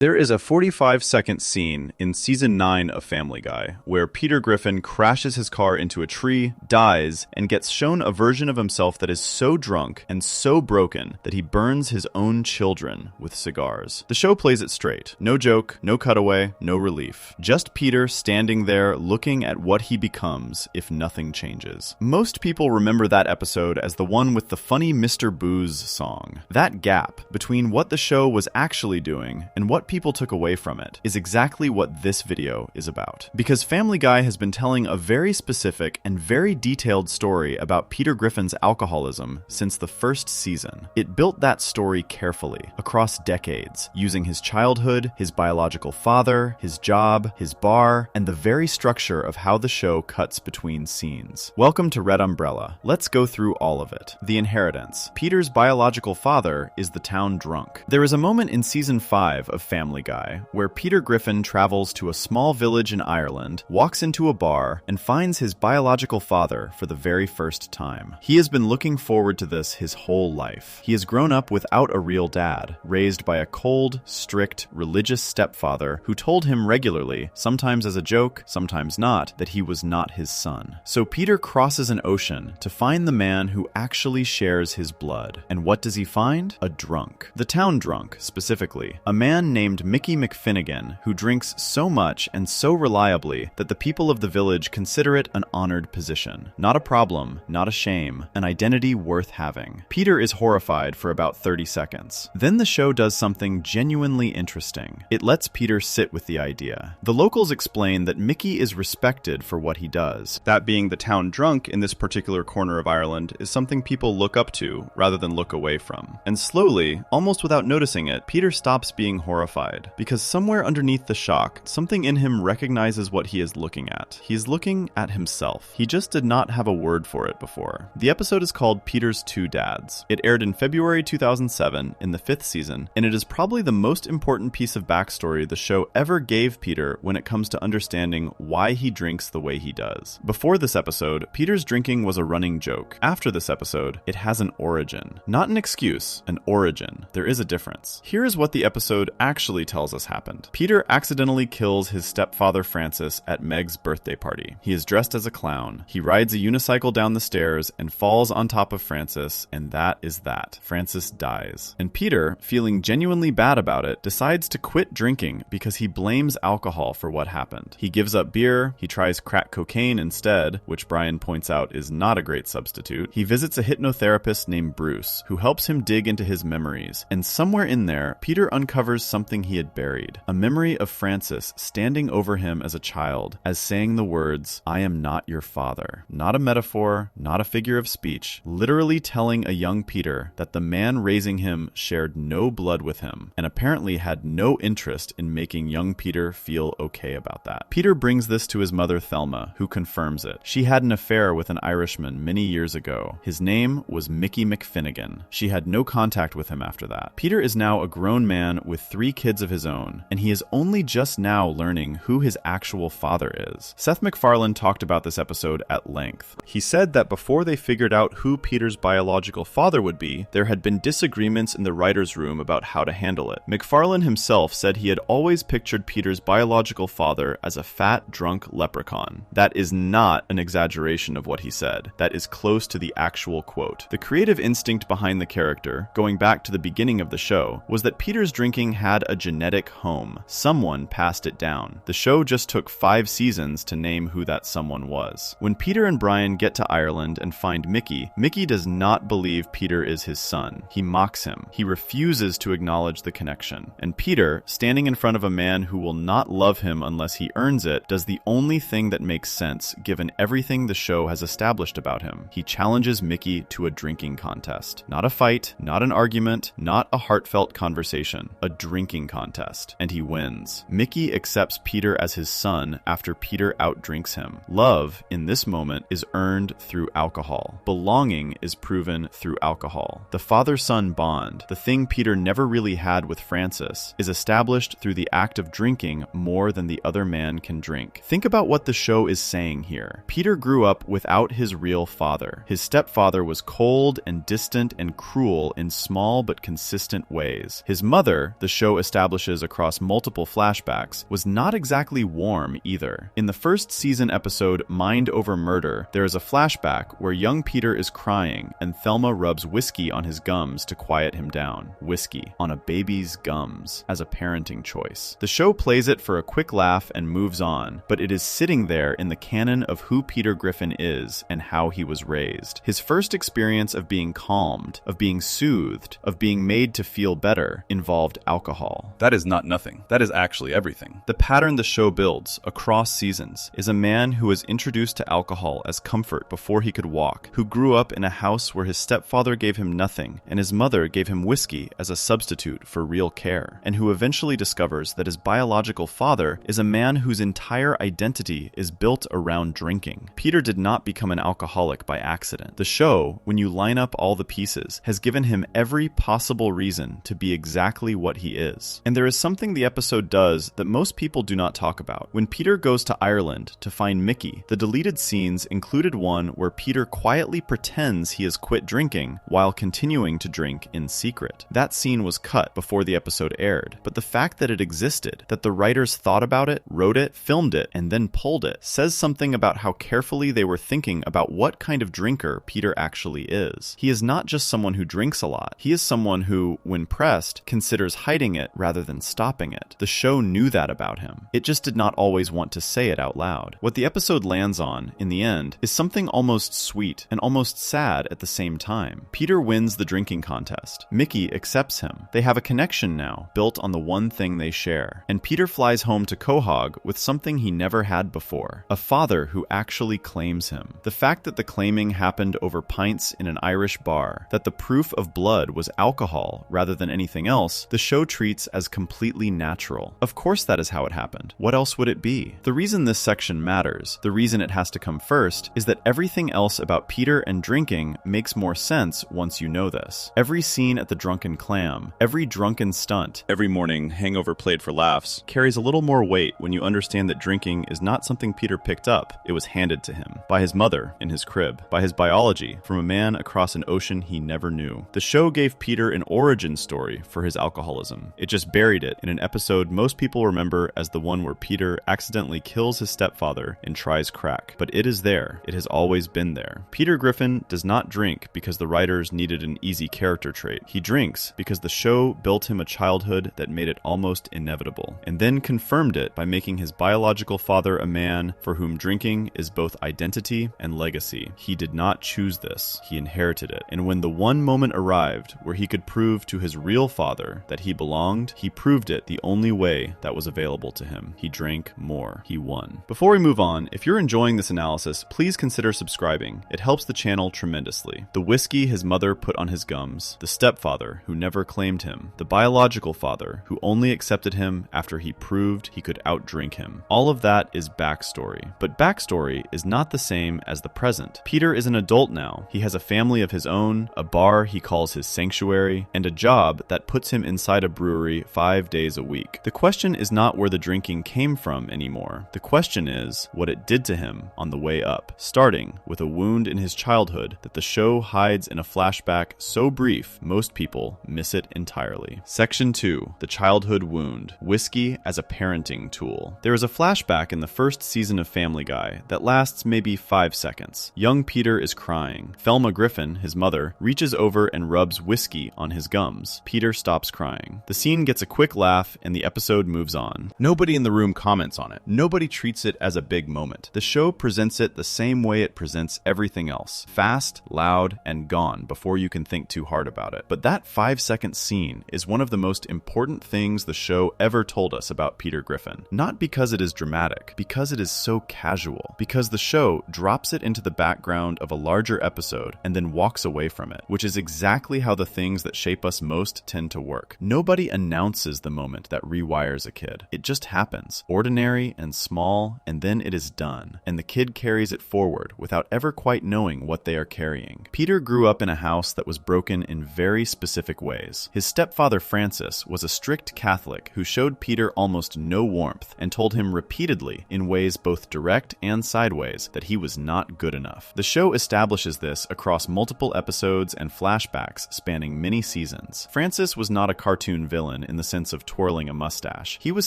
There is a 45-second scene in Season 9 of Family Guy where Peter Griffin crashes his car into a tree, dies, and gets shown a version of himself that is so drunk and so broken that he burns his own children with cigars. The show plays it straight. No joke, no cutaway, no relief. Just Peter standing there looking at what he becomes if nothing changes. Most people remember that episode as the one with the funny Mr. Booze song. That gap between what the show was actually doing and what people took away from it is exactly what this video is about. Because Family Guy has been telling a very specific and very detailed story about Peter Griffin's alcoholism since the first season. It built that story carefully, across decades, using his childhood, his biological father, his job, his bar, and the very structure of how the show cuts between scenes. Welcome to Red Umbrella. Let's go through all of it. The inheritance. Peter's biological father is the town drunk. There is a moment in Season 5 of Family Guy where Peter Griffin travels to a small village in Ireland, walks into a bar, and finds his biological father for the very first time. He has been looking forward to this his whole life. He has grown up without a real dad, raised by a cold, strict, religious stepfather who told him regularly, sometimes as a joke, sometimes not, that he was not his son. So Peter crosses an ocean to find the man who actually shares his blood. And what does he find? A drunk. The town drunk, specifically. A man named Mickey McFinnigan, who drinks so much and so reliably that the people of the village consider it an honored position. Not a problem, not a shame, an identity worth having. Peter is horrified for about 30 seconds. Then the show does something genuinely interesting. It lets Peter sit with the idea. The locals explain that Mickey is respected for what he does. That being the town drunk in this particular corner of Ireland is something people look up to rather than look away from. And slowly, almost without noticing it, Peter stops being horrified. Because somewhere underneath the shock, something in him recognizes what he is looking at. He is looking at himself. He just did not have a word for it before. The episode is called Peter's Two Dads. It aired in February 2007 in the 5th season, and it is probably the most important piece of backstory the show ever gave Peter when it comes to understanding why he drinks the way he does. Before this episode, Peter's drinking was a running joke. After this episode, it has an origin. Not an excuse, an origin. There is a difference. Here is what the episode actually tells us happened. Peter accidentally kills his stepfather Francis at Meg's birthday party. He is dressed as a clown. He rides a unicycle down the stairs and falls on top of Francis, and that is that. Francis dies. And Peter, feeling genuinely bad about it, decides to quit drinking because he blames alcohol for what happened. He gives up beer, he tries crack cocaine instead, which Brian points out is not a great substitute. He visits a hypnotherapist named Bruce, who helps him dig into his memories. And somewhere in there, Peter uncovers something he had buried. A memory of Francis standing over him as a child, as saying the words, "I am not your father." Not a metaphor, not a figure of speech, literally telling a young Peter that the man raising him shared no blood with him, and apparently had no interest in making young Peter feel okay about that. Peter brings this to his mother Thelma, who confirms it. She had an affair with an Irishman many years ago. His name was Mickey McFinnigan. She had no contact with him after that. Peter is now a grown man with 3 kids of his own, and he is only just now learning who his actual father is. Seth MacFarlane talked about this episode at length. He said that before they figured out who Peter's biological father would be, there had been disagreements in the writer's room about how to handle it. MacFarlane himself said he had always pictured Peter's biological father as a fat, drunk leprechaun. That is not an exaggeration of what he said. That is close to the actual quote. The creative instinct behind the character, going back to the beginning of the show, was that Peter's drinking had a genetic home. Someone passed it down. The show just took 5 seasons to name who that someone was. When Peter and Brian get to Ireland and find Mickey, Mickey does not believe Peter is his son. He mocks him. He refuses to acknowledge the connection. And Peter, standing in front of a man who will not love him unless he earns it, does the only thing that makes sense given everything the show has established about him. He challenges Mickey to a drinking contest. Not a fight, not an argument, not a heartfelt conversation. A drinking contest. And he wins. Mickey accepts Peter as his son after Peter outdrinks him. Love, in this moment, is earned through alcohol. Belonging is proven through alcohol. The father-son bond, the thing Peter never really had with Francis, is established through the act of drinking more than the other man can drink. Think about what the show is saying here. Peter grew up without his real father. His stepfather was cold and distant and cruel in small but consistent ways. His mother, the show establishes across multiple flashbacks, was not exactly warm either. In the first season episode, Mind Over Murder, there is a flashback where young Peter is crying and Thelma rubs whiskey on his gums to quiet him down. Whiskey on a baby's gums as a parenting choice. The show plays it for a quick laugh and moves on, but it is sitting there in the canon of who Peter Griffin is and how he was raised. His first experience of being calmed, of being soothed, of being made to feel better involved alcohol. That is not nothing. That is actually everything. The pattern the show builds across seasons is a man who was introduced to alcohol as comfort before he could walk, who grew up in a house where his stepfather gave him nothing and his mother gave him whiskey as a substitute for real care, and who eventually discovers that his biological father is a man whose entire identity is built around drinking. Peter did not become an alcoholic by accident. The show, when you line up all the pieces, has given him every possible reason to be exactly what he is. And there is something the episode does that most people do not talk about. When Peter goes to Ireland to find Mickey, the deleted scenes included one where Peter quietly pretends he has quit drinking while continuing to drink in secret. That scene was cut before the episode aired, but the fact that it existed, that the writers thought about it, wrote it, filmed it, and then pulled it, says something about how carefully they were thinking about what kind of drinker Peter actually is. He is not just someone who drinks a lot. He is someone who, when pressed, considers hiding it rather than stopping it. The show knew that about him. It just did not always want to say it out loud. What the episode lands on, in the end, is something almost sweet and almost sad at the same time. Peter wins the drinking contest. Mickey accepts him. They have a connection now, built on the one thing they share. And Peter flies home to Quahog with something he never had before. A father who actually claims him. The fact that the claiming happened over pints in an Irish bar, that the proof of blood was alcohol rather than anything else, the show treats as completely natural. Of course that is how it happened. What else would it be? The reason this section matters, the reason it has to come first, is that everything else about Peter and drinking makes more sense once you know this. Every scene at the Drunken Clam, every drunken stunt, Every morning, hangover played for laughs. carries a little more weight when you understand that drinking is not something Peter picked up, it was handed to him. By his mother, in his crib. By his biology, from a man across an ocean he never knew. The show gave Peter an origin story for his alcoholism. It just buried it in an episode most people remember as the one where Peter accidentally kills his stepfather and tries crack. But it is there. It has always been there. Peter Griffin does not drink because the writers needed an easy character trait. He drinks because the show built him a childhood that made it almost inevitable, and then confirmed it by making his biological father a man for whom drinking is both identity and legacy. He did not choose this. He inherited it. And when the one moment arrived where he could prove to his real father that he belonged, he proved it the only way that was available to him. He drank more. He won. Before we move on, if you're enjoying this analysis, please consider subscribing. It helps the channel tremendously. The whiskey his mother put on his gums, the stepfather who never claimed him, the biological father who only accepted him after he proved he could outdrink him. All of that is backstory. But backstory is not the same as the present. Peter is an adult now. He has a family of his own, a bar he calls his sanctuary, and a job that puts him inside a brewery 5 days a week. The question is not where the drinking came from anymore. The question is what it did to him on the way up, starting with a wound in his childhood that the show hides in a flashback so brief most people miss it entirely. Section 2. The Childhood Wound. Whiskey as a Parenting Tool. There is a flashback in the first season of Family Guy that lasts maybe 5 seconds. Young Peter is crying. Thelma Griffin, his mother, reaches over and rubs whiskey on his gums. Peter stops crying. The scene gets a quick laugh and the episode moves on. Nobody in the room comments on it. Nobody treats it as a big moment. The show presents it the same way it presents everything else. Fast, loud, and gone before you can think too hard about it. But that 5-second scene is one of the most important things the show ever told us about Peter Griffin. Not because it is dramatic, because it is so casual. Because the show drops it into the background of a larger episode and then walks away from it, which is exactly how the things that shape us most tend to work. Nobody announces the moment that rewires a kid. It just happens. Ordinary and small, and then it is done. And the kid carries it forward without ever quite knowing what they are carrying. Peter grew up in a house that was broken in very specific ways. His stepfather Francis was a strict Catholic who showed Peter almost no warmth and told him repeatedly, in ways both direct and sideways, that he was not good enough. The show establishes this across multiple episodes and flashbacks spanning many seasons. Francis was not a cartoon villain gentleman in the sense of twirling a mustache. He was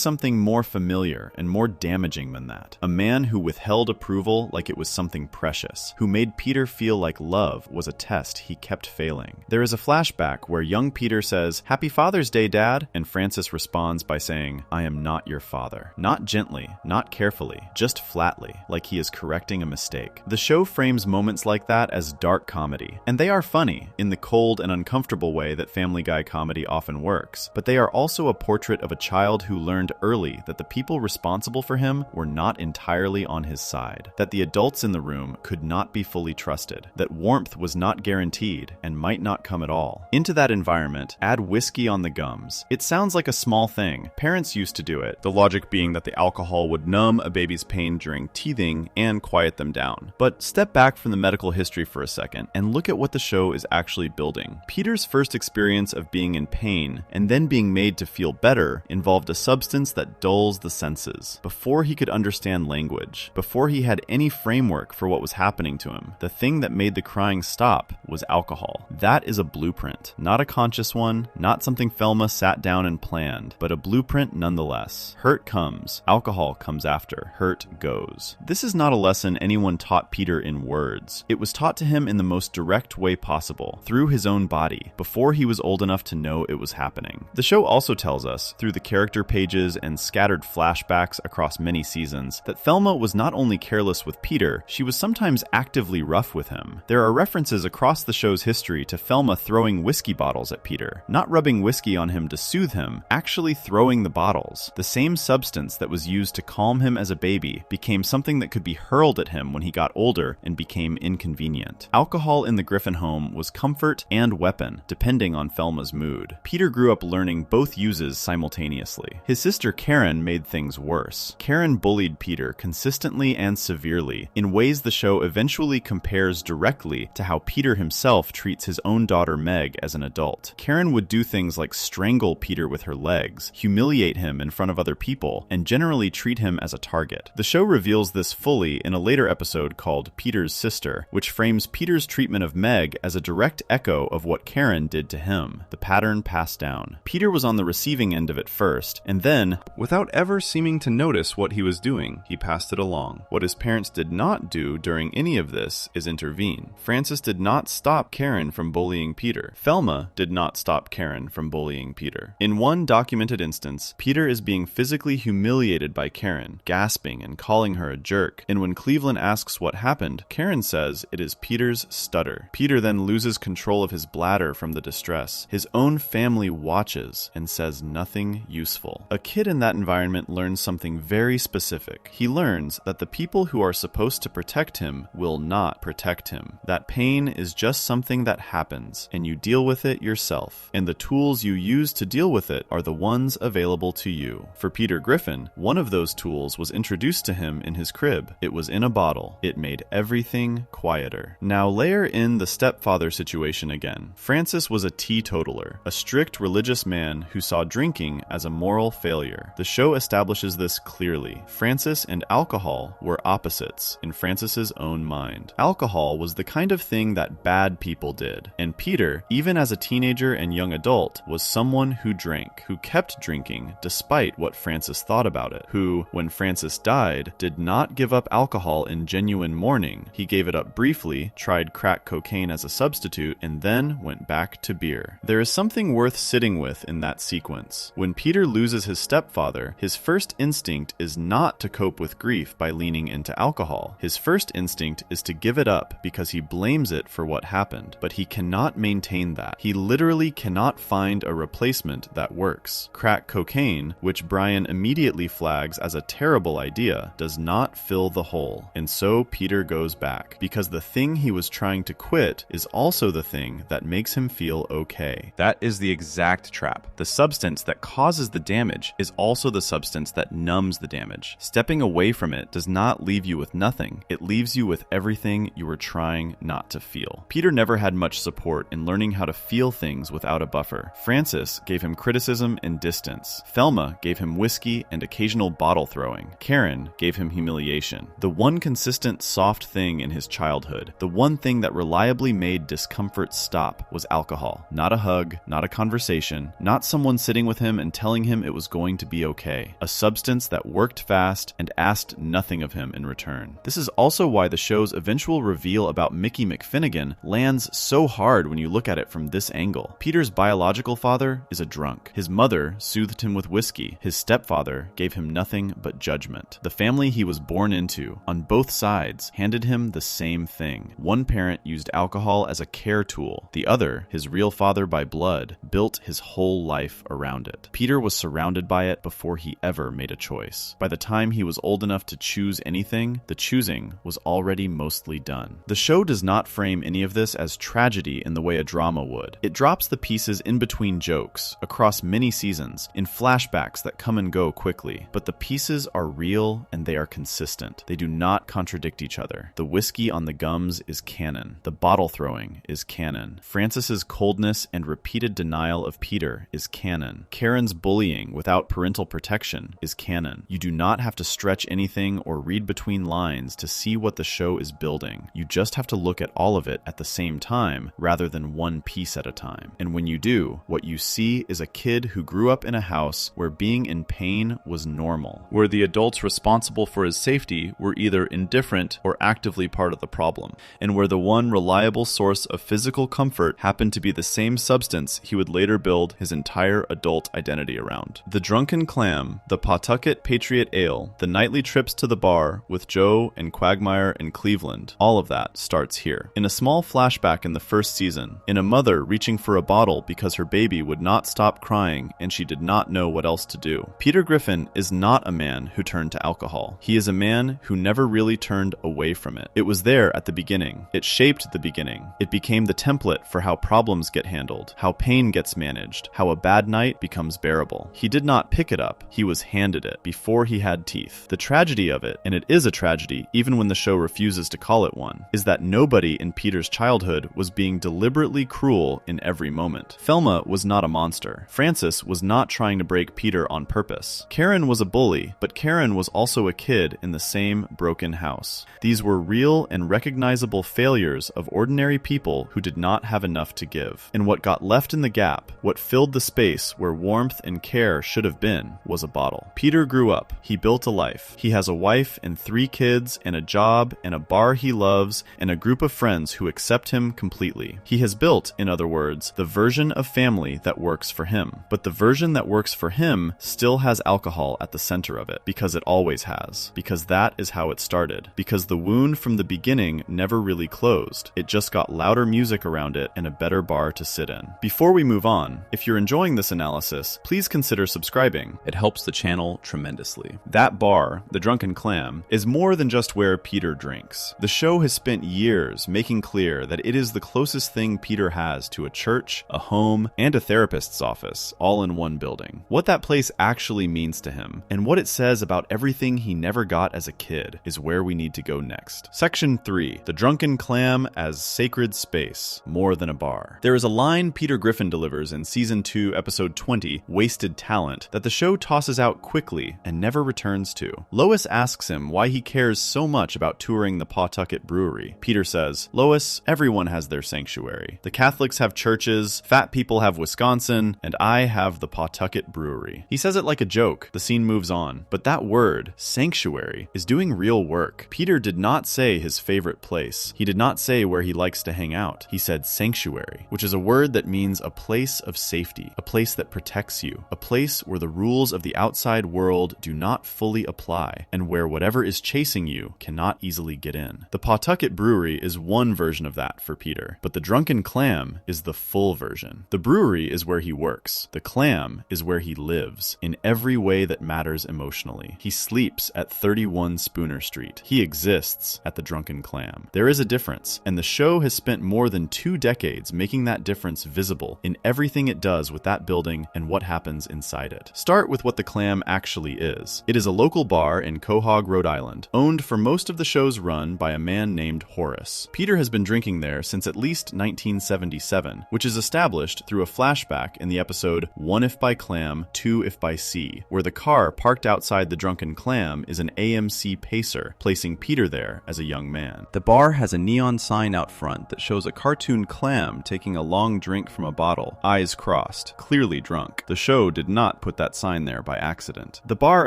something more familiar and more damaging than that. A man who withheld approval like it was something precious, who made Peter feel like love was a test he kept failing. There is a flashback where young Peter says, "Happy Father's Day, Dad," and Francis responds by saying, "I am not your father." Not gently, not carefully, just flatly, like he is correcting a mistake. The show frames moments like that as dark comedy, and they are funny in the cold and uncomfortable way that Family Guy comedy often works, but they are also a portrait of a child who learned early that the people responsible for him were not entirely on his side, that the adults in the room could not be fully trusted, that warmth was not guaranteed and might not come at all. Into that environment, add whiskey on the gums. It sounds like a small thing. Parents used to do it, the logic being that the alcohol would numb a baby's pain during teething and quiet them down. But step back from the medical history for a second and look at what the show is actually building. Peter's first experience of being in pain and then being made to feel better involved a substance that dulls the senses. Before he could understand language, before he had any framework for what was happening to him, the thing that made the crying stop was alcohol. That is a blueprint, not a conscious one, not something Thelma sat down and planned, but a blueprint nonetheless. Hurt comes, alcohol comes after, hurt goes. This is not a lesson anyone taught Peter in words. It was taught to him in the most direct way possible, through his own body, before he was old enough to know it was happening. The show also tells us, through the character pages and scattered flashbacks across many seasons, that Thelma was not only careless with Peter, she was sometimes actively rough with him. There are references across the show's history to Thelma throwing whiskey bottles at Peter, not rubbing whiskey on him to soothe him, actually throwing the bottles. The same substance that was used to calm him as a baby became something that could be hurled at him when he got older and became inconvenient. Alcohol in the Griffin home was comfort and weapon, depending on Thelma's mood. Peter grew up learning both uses simultaneously. His sister Karen made things worse. Karen bullied Peter consistently and severely, in ways the show eventually compares directly to how Peter himself treats his own daughter Meg as an adult. Karen would do things like strangle Peter with her legs, humiliate him in front of other people, and generally treat him as a target. The show reveals this fully in a later episode called Peter's Sister, which frames Peter's treatment of Meg as a direct echo of what Karen did to him, the pattern passed down. Peter was on the receiving end of it first, and then, without ever seeming to notice what he was doing, he passed it along. What his parents did not do during any of this is intervene. Francis did not stop Karen from bullying Peter. Thelma did not stop Karen from bullying Peter. In one documented instance, Peter is being physically humiliated by Karen, gasping and calling her a jerk, and when Cleveland asks what happened, Karen says it is Peter's stutter. Peter then loses control of his bladder from the distress. His own family watches and says nothing useful. A kid in that environment learns something very specific. He learns that the people who are supposed to protect him will not protect him. That pain is just something that happens, and you deal with it yourself. And the tools you use to deal with it are the ones available to you. For Peter Griffin, one of those tools was introduced to him in his crib. It was in a bottle. It made everything quieter. Now layer in the stepfather situation again. Francis was a teetotaler, a strict religious man who saw drinking as a moral failure. The show establishes this clearly. Francis and alcohol were opposites in Francis's own mind. Alcohol was the kind of thing that bad people did, and Peter, even as a teenager and young adult, was someone who drank, who kept drinking despite what Francis thought about it, who, when Francis died, did not give up alcohol in genuine mourning. He gave it up briefly, tried crack cocaine as a substitute, and then went back to beer. There is something worth sitting with in that sequence. When Peter loses his stepfather, his first instinct is not to cope with grief by leaning into alcohol. His first instinct is to give it up because he blames it for what happened, but he cannot maintain that. He literally cannot find a replacement that works. Crack cocaine, which Brian immediately flags as a terrible idea, does not fill the hole, and so Peter goes back, because the thing he was trying to quit is also the thing that makes him feel okay. That is the exact trap. The substance that causes the damage is also the substance that numbs the damage. Stepping away from it does not leave you with nothing. It leaves you with everything you were trying not to feel. Peter never had much support in learning how to feel things without a buffer. Francis gave him criticism and distance. Thelma gave him whiskey and occasional bottle throwing. Karen gave him humiliation. The one consistent soft thing in his childhood, the one thing that reliably made discomfort stop, was alcohol. Not a hug, not a conversation, not not someone sitting with him and telling him it was going to be okay. A substance that worked fast and asked nothing of him in return. This is also why the show's eventual reveal about Mickey McFinnigan lands so hard when you look at it from this angle. Peter's biological father is a drunk. His mother soothed him with whiskey. His stepfather gave him nothing but judgment. The family he was born into, on both sides, handed him the same thing. One parent used alcohol as a care tool. The other, his real father by blood, built his whole life around it. Peter was surrounded by it before he ever made a choice. By the time he was old enough to choose anything, the choosing was already mostly done. The show does not frame any of this as tragedy in the way a drama would. It drops the pieces in between jokes, across many seasons, in flashbacks that come and go quickly. But the pieces are real and they are consistent. They do not contradict each other. The whiskey on the gums is canon. The bottle throwing is canon. Francis's coldness and repeated denial of Peter is canon. Karen's bullying without parental protection is canon. You do not have to stretch anything or read between lines to see what the show is building. You just have to look at all of it at the same time rather than one piece at a time. And when you do, what you see is a kid who grew up in a house where being in pain was normal, where the adults responsible for his safety were either indifferent or actively part of the problem, and where the one reliable source of physical comfort happened to be the same substance he would later build his entire adult identity around. The Drunken Clam, the Pawtucket Patriot Ale, the nightly trips to the bar with Joe and Quagmire and Cleveland, all of that starts here. In a small flashback in the first season, in a mother reaching for a bottle because her baby would not stop crying and she did not know what else to do. Peter Griffin is not a man who turned to alcohol. He is a man who never really turned away from it. It was there at the beginning. It shaped the beginning. It became the template for how problems get handled, how pain gets managed, how a bad night becomes bearable. He did not pick it up. He was handed it before he had teeth. The tragedy of it, and it is a tragedy even when the show refuses to call it one, is that nobody in Peter's childhood was being deliberately cruel in every moment. Thelma was not a monster. Francis was not trying to break Peter on purpose. Karen was a bully, but Karen was also a kid in the same broken house. These were real and recognizable failures of ordinary people who did not have enough to give. And what got left in the gap, what filled the space where warmth and care should have been, was a bottle. Peter grew up. He built a life. He has a wife and 3 kids and a job and a bar he loves and a group of friends who accept him completely. He has built, in other words, the version of family that works for him. But the version that works for him still has alcohol at the center of it, because it always has. Because that is how it started. Because the wound from the beginning never really closed. It just got louder music around it and a better bar to sit in. Before we move on, if you're enjoying this analysis, please consider subscribing. It helps the channel tremendously. That bar, the Drunken Clam, is more than just where Peter drinks. The show has spent years making clear that it is the closest thing Peter has to a church, a home, and a therapist's office, all in one building. What that place actually means to him, and what it says about everything he never got as a kid, is where we need to go next. Section 3. The Drunken Clam as Sacred Space, More Than a Bar. There is a line Peter Griffin delivers in Season 2, Episode 20, Wasted Talent, that the show tosses out quickly and never returns to. Lois asks him why he cares so much about touring the Pawtucket Brewery. Peter says, "Lois, everyone has their sanctuary. The Catholics have churches, fat people have Wisconsin, and I have the Pawtucket Brewery." He says it like a joke. The scene moves on. But that word, sanctuary, is doing real work. Peter did not say his favorite place. He did not say where he likes to hang out. He said sanctuary, which is a word that means a place of safety, a place that protects you, a place where the rules of the outside world do not fully apply, and where whatever is chasing you cannot easily get in. The Pawtucket Brewery is one version of that for Peter, but the Drunken Clam is the full version. The brewery is where he works. The clam is where he lives, in every way that matters emotionally. He sleeps at 31 Spooner Street. He exists at the Drunken Clam. There is a difference, and the show has spent more than 2 decades making that difference visible in everything it does with that building and what happens inside it. Start with what the Clam actually is. It is a local bar in Quahog, Rhode Island, owned for most of the show's run by a man named Horace. Peter has been drinking there since at least 1977, which is established through a flashback in the episode 1 If by Clam, 2 If by Sea, where the car parked outside the Drunken Clam is an AMC Pacer, placing Peter there as a young man. The bar has a neon sign out front that shows a cartoon clam taking a long drink from a bottle, eyes crossed. clearly drunk. The show did not put that sign there by accident. The bar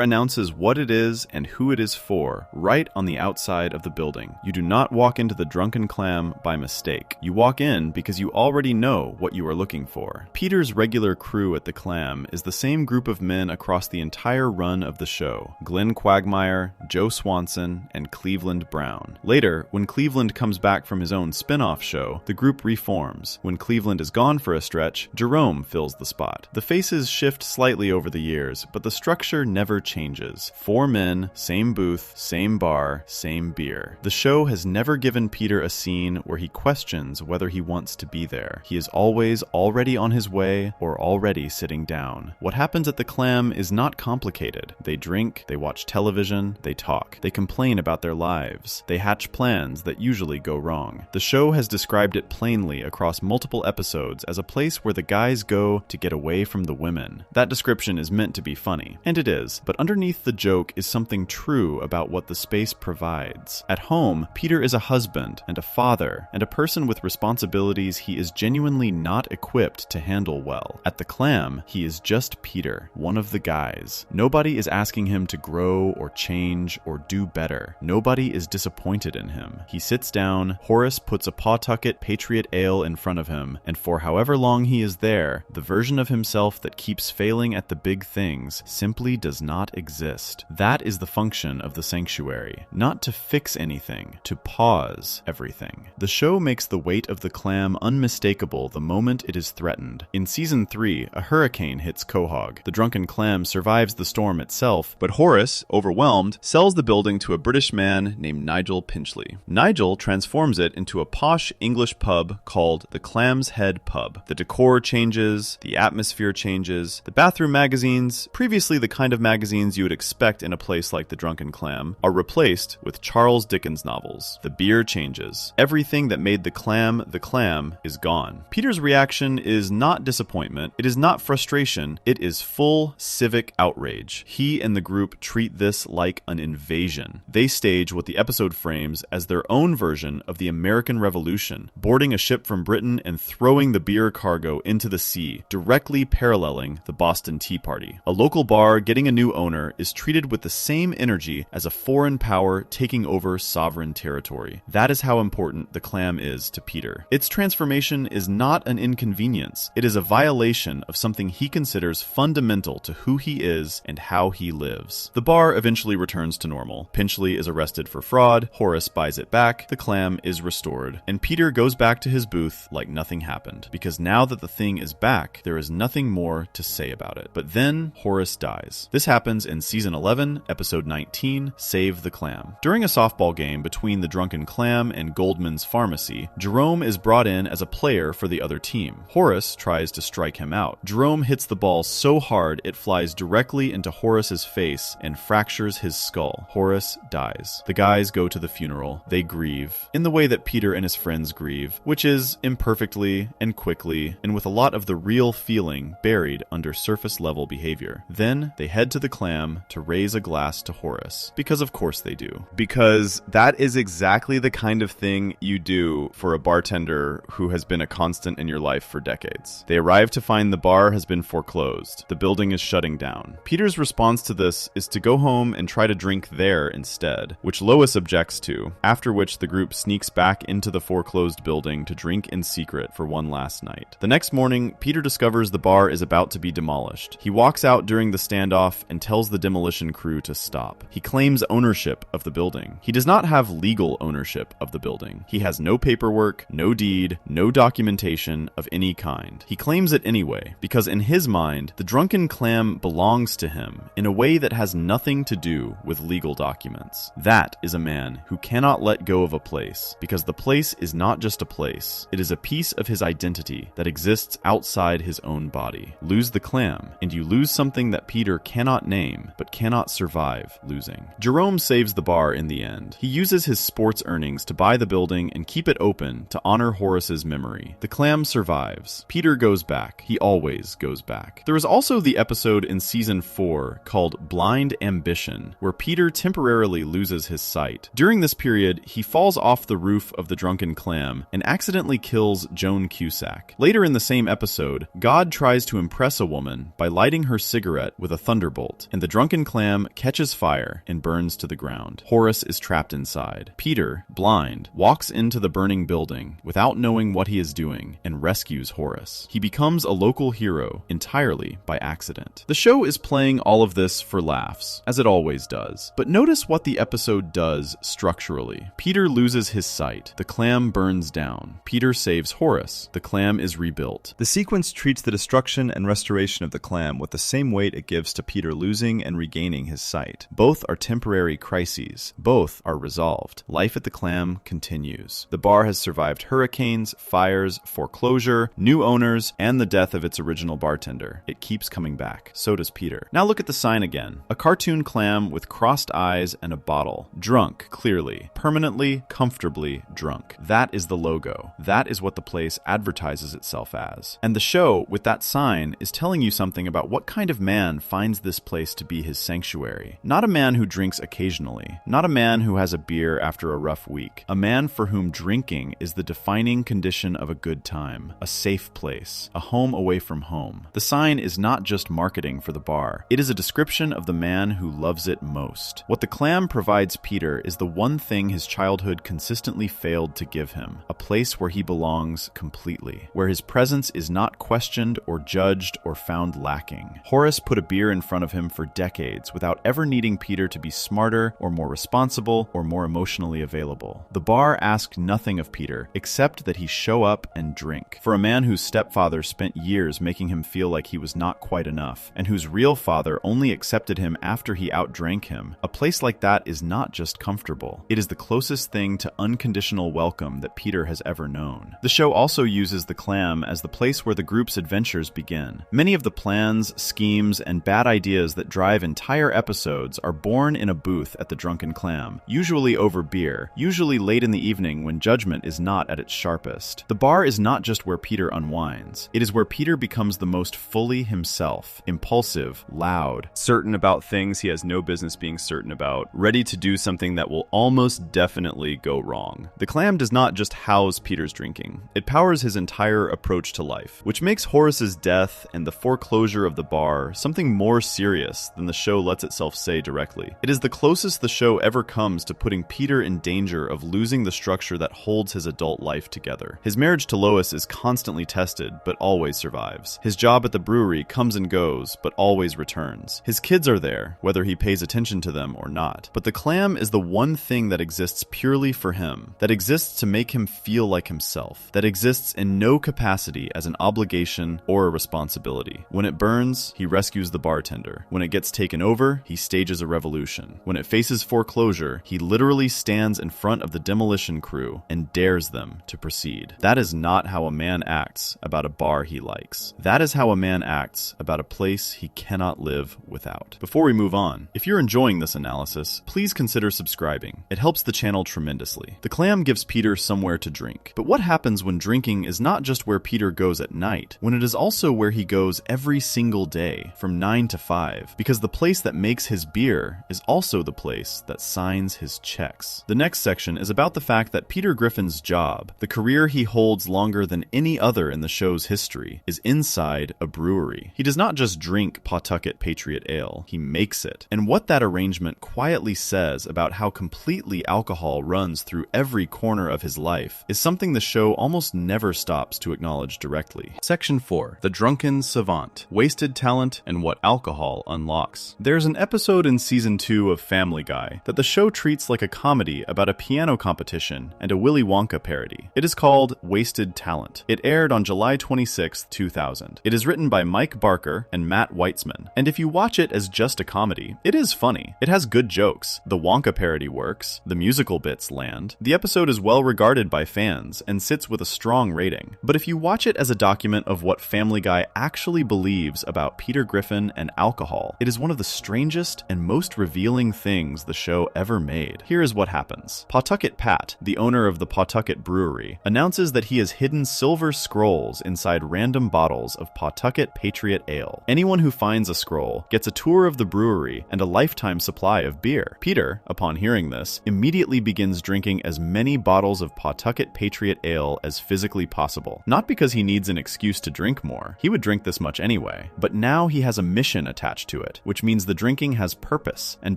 announces what it is and who it is for, right on the outside of the building. You do not walk into the Drunken Clam by mistake. You walk in because you already know what you are looking for. Peter's regular crew at the Clam is the same group of men across the entire run of the show: Glenn Quagmire, Joe Swanson, and Cleveland Brown. Later, when Cleveland comes back from his own spin-off show, the group reforms. When Cleveland is gone for a stretch, Jerome fills the spot. The faces shift slightly over the years, but the structure never changes. 4 men, same booth, same bar, same beer. The show has never given Peter a scene where he questions whether he wants to be there. He is always already on his way or already sitting down. What happens at the Clam is not complicated. They drink, they watch television, they talk. They complain about their lives. They hatch plans that usually go wrong. The show has described it plainly across multiple episodes as a place where the guys go to get away from the women. That description is meant to be funny, and it is, but underneath the joke is something true about what the space provides. At home, Peter is a husband and a father and a person with responsibilities he is genuinely not equipped to handle well. At the Clam, he is just Peter, one of the guys. Nobody is asking him to grow or change or do better. Nobody is disappointed in him. He sits down, Horace puts a Pawtucket Patriot Ale in front of him, and for however long he is there, the version of himself that keeps failing at the big things simply does not exist. That is the function of the sanctuary. Not to fix anything, to pause everything. The show makes the weight of the Clam unmistakable the moment it is threatened. In season 3, a hurricane hits Quahog. The Drunken Clam survives the storm itself, but Horace, overwhelmed, sells the building to a British man named Nigel Pinchley. Nigel transforms it into a posh English pub called the Clam's Head Pub. The decor changes, the atmosphere changes, the bathroom magazines, previously the kind of magazines you would expect in a place like the Drunken Clam, are replaced with Charles Dickens novels. The beer changes. Everything that made the Clam is gone. Peter's reaction is not disappointment, it is not frustration, it is full civic outrage. He and the group treat this like an invasion. They stage what the episode frames as their own version of the American Revolution, boarding a ship from Britain and throwing the beer cargo into the sea, directly paralleling the Boston Tea Party. A local bar getting a new owner is treated with the same energy as a foreign power taking over sovereign territory. That is how important the Clam is to Peter. Its transformation is not an inconvenience. It is a violation of something he considers fundamental to who he is and how he lives. The bar eventually returns to normal. Pinchley is arrested for fraud, Horace buys it back, the Clam is restored, and Peter goes back to his booth like nothing happened, because now that the thing is back, there is nothing more to say about it. But then Horace dies. This happens in season 11, episode 19, Save the Clam. During a softball game between the Drunken Clam and Goldman's Pharmacy, Jerome is brought in as a player for the other team. Horace tries to strike him out. Jerome hits the ball so hard it flies directly into Horace's face and fractures his skull. Horace dies. The guys go to the funeral. They grieve in the way that Peter and his friends grieve, which is imperfectly and quickly and with a lot of the real feeling buried under surface level behavior. Then they head to the Clam to raise a glass to Horace, because of course they do. Because that is exactly the kind of thing you do for a bartender who has been a constant in your life for decades. They arrive to find the bar has been foreclosed. The building is shutting down. Peter's response to this is to go home and try to drink there instead, which Lois objects to, after which the group sneaks back into the foreclosed building to drink in secret for one last night. The next morning, Peter discovers the bar is about to be demolished. He walks out during the standoff and tells the demolition crew to stop. He claims ownership of the building. He does not have legal ownership of the building. He has no paperwork, no deed, no documentation of any kind. He claims it anyway, because in his mind, the Drunken Clam belongs to him in a way that has nothing to do with legal documents. That is a man who cannot let go of a place, because the place is not just a place. It is a piece of his identity that exists outside his own body. Lose the Clam, and you lose something that Peter cannot name, but cannot survive losing. Jerome saves the bar in the end. He uses his sports earnings to buy the building and keep it open to honor Horace's memory. The Clam survives. Peter goes back. He always goes back. There is also the episode in season 4 called Blind Ambition, where Peter temporarily loses his sight. During this period, he falls off the roof of the Drunken Clam and accidentally kills Joan Cusack. Later in the same episode, God tries to impress a woman by lighting her cigarette with a thunderbolt, and the drunken clam catches fire and burns to the ground. Horace is trapped inside. Peter, blind, walks into the burning building without knowing what he is doing and rescues Horace. He becomes a local hero entirely by accident. The show is playing all of this for laughs, as it always does. But notice what the episode does structurally. Peter loses his sight. The clam burns down. Peter saves Horace. The clam is rebuilt. The sequence treats the destruction and restoration of the clam with the same weight it gives to Peter losing and regaining his sight. Both are temporary crises. Both are resolved. Life at the clam continues. The bar has survived hurricanes, fires, foreclosure, new owners, and the death of its original bartender. It keeps coming back. So does Peter. Now look at the sign again. A cartoon clam with crossed eyes and a bottle. Drunk, clearly. Permanently, comfortably drunk. That is the logo. That is what the place advertises itself as. And the show, with that sign, is telling you something about what kind of man finds this place to be his sanctuary. Not a man who drinks occasionally. Not a man who has a beer after a rough week. A man for whom drinking is the defining condition of a good time. A safe place. A home away from home. The sign is not just marketing for the bar. It is a description of the man who loves it most. What the clam provides Peter is the one thing his childhood consistently failed to give him. A place where he belongs completely. Where his presence is not questioned or judged or found lacking. Horace put a beer in front of him for decades without ever needing Peter to be smarter or more responsible or more emotionally available. The bar asked nothing of Peter except that he show up and drink. For a man whose stepfather spent years making him feel like he was not quite enough, and whose real father only accepted him after he outdrank him, a place like that is not just comfortable. It is the closest thing to unconditional welcome that Peter has ever known. The show also uses the clam as the place where the group's adventures begin. Many of the plans, schemes, and bad ideas that drive entire episodes are born in a booth at the Drunken Clam, usually over beer, usually late in the evening when judgment is not at its sharpest. The bar is not just where Peter unwinds. It is where Peter becomes the most fully himself, impulsive, loud, certain about things he has no business being certain about, ready to do something that will almost definitely go wrong. The clam does not just house Peter's drinking. It powers his entire approach to life, which makes Horace's death and the foreclosure of the bar something more serious than the show lets itself say directly. It is the closest the show ever comes to putting Peter in danger of losing the structure that holds his adult life together. His marriage to Lois is constantly tested, but always survives. His job at the brewery comes and goes, but always returns. His kids are there, whether he pays attention to them or not. But the clam is the one thing that exists purely for him, that exists to make him feel like himself, that exists in no capacity as an obligation or a responsibility. When it burns, he rescues the bartender. When it gets taken over, he stages a revolution. When it faces foreclosure, he literally stands in front of the demolition crew and dares them to proceed. That is not how a man acts about a bar he likes. That is how a man acts about a place he cannot live without. Before we move on, if you're enjoying this analysis, please consider subscribing. It helps the channel tremendously. The clam gives Peter somewhere to drink. But what happens when drinking is not just where Peter goes at night, when it is also where he goes every single day, from 9 to 5, because the place that makes his beer is also the place that signs his checks. The next section is about the fact that Peter Griffin's job, the career he holds longer than any other in the show's history, is inside a brewery. He does not just drink Pawtucket Patriot Ale, he makes it. And what that arrangement quietly says about how completely alcohol runs through every corner of his life is something the show almost never stops to acknowledge directly. Section 4. The Drunken Savant. Wasted Talent and What Alcohol Unlocks. There's an episode in Season 2 of Family Guy that the show treats like a comedy about a piano competition and a Willy Wonka parody. It is called Wasted Talent. It aired on July 26, 2000. It is written by Mike Barker and Matt Weitzman. And if you watch it as just a comedy, it is funny. It has good jokes. The Wonka parody works. The musical bits land. The episode is well regarded by fans and sits with a strong rating. But if you watch it as a document of what Family Guy actually believes about Peter Griffin and alcohol, it is one of the strangest and most revealing things the show ever made. Here is what happens. Pawtucket Pat, the owner of the Pawtucket Brewery, announces that he has hidden silver scrolls inside random bottles of Pawtucket Patriot Ale. Anyone who finds a scroll gets a tour of the brewery and a lifetime supply of beer. Peter, upon hearing this, immediately begins drinking as many bottles of Pawtucket Patriot Ale as physically possible. Not because he needs an excuse to to drink more. He would drink this much anyway. But now he has a mission attached to it, which means the drinking has purpose and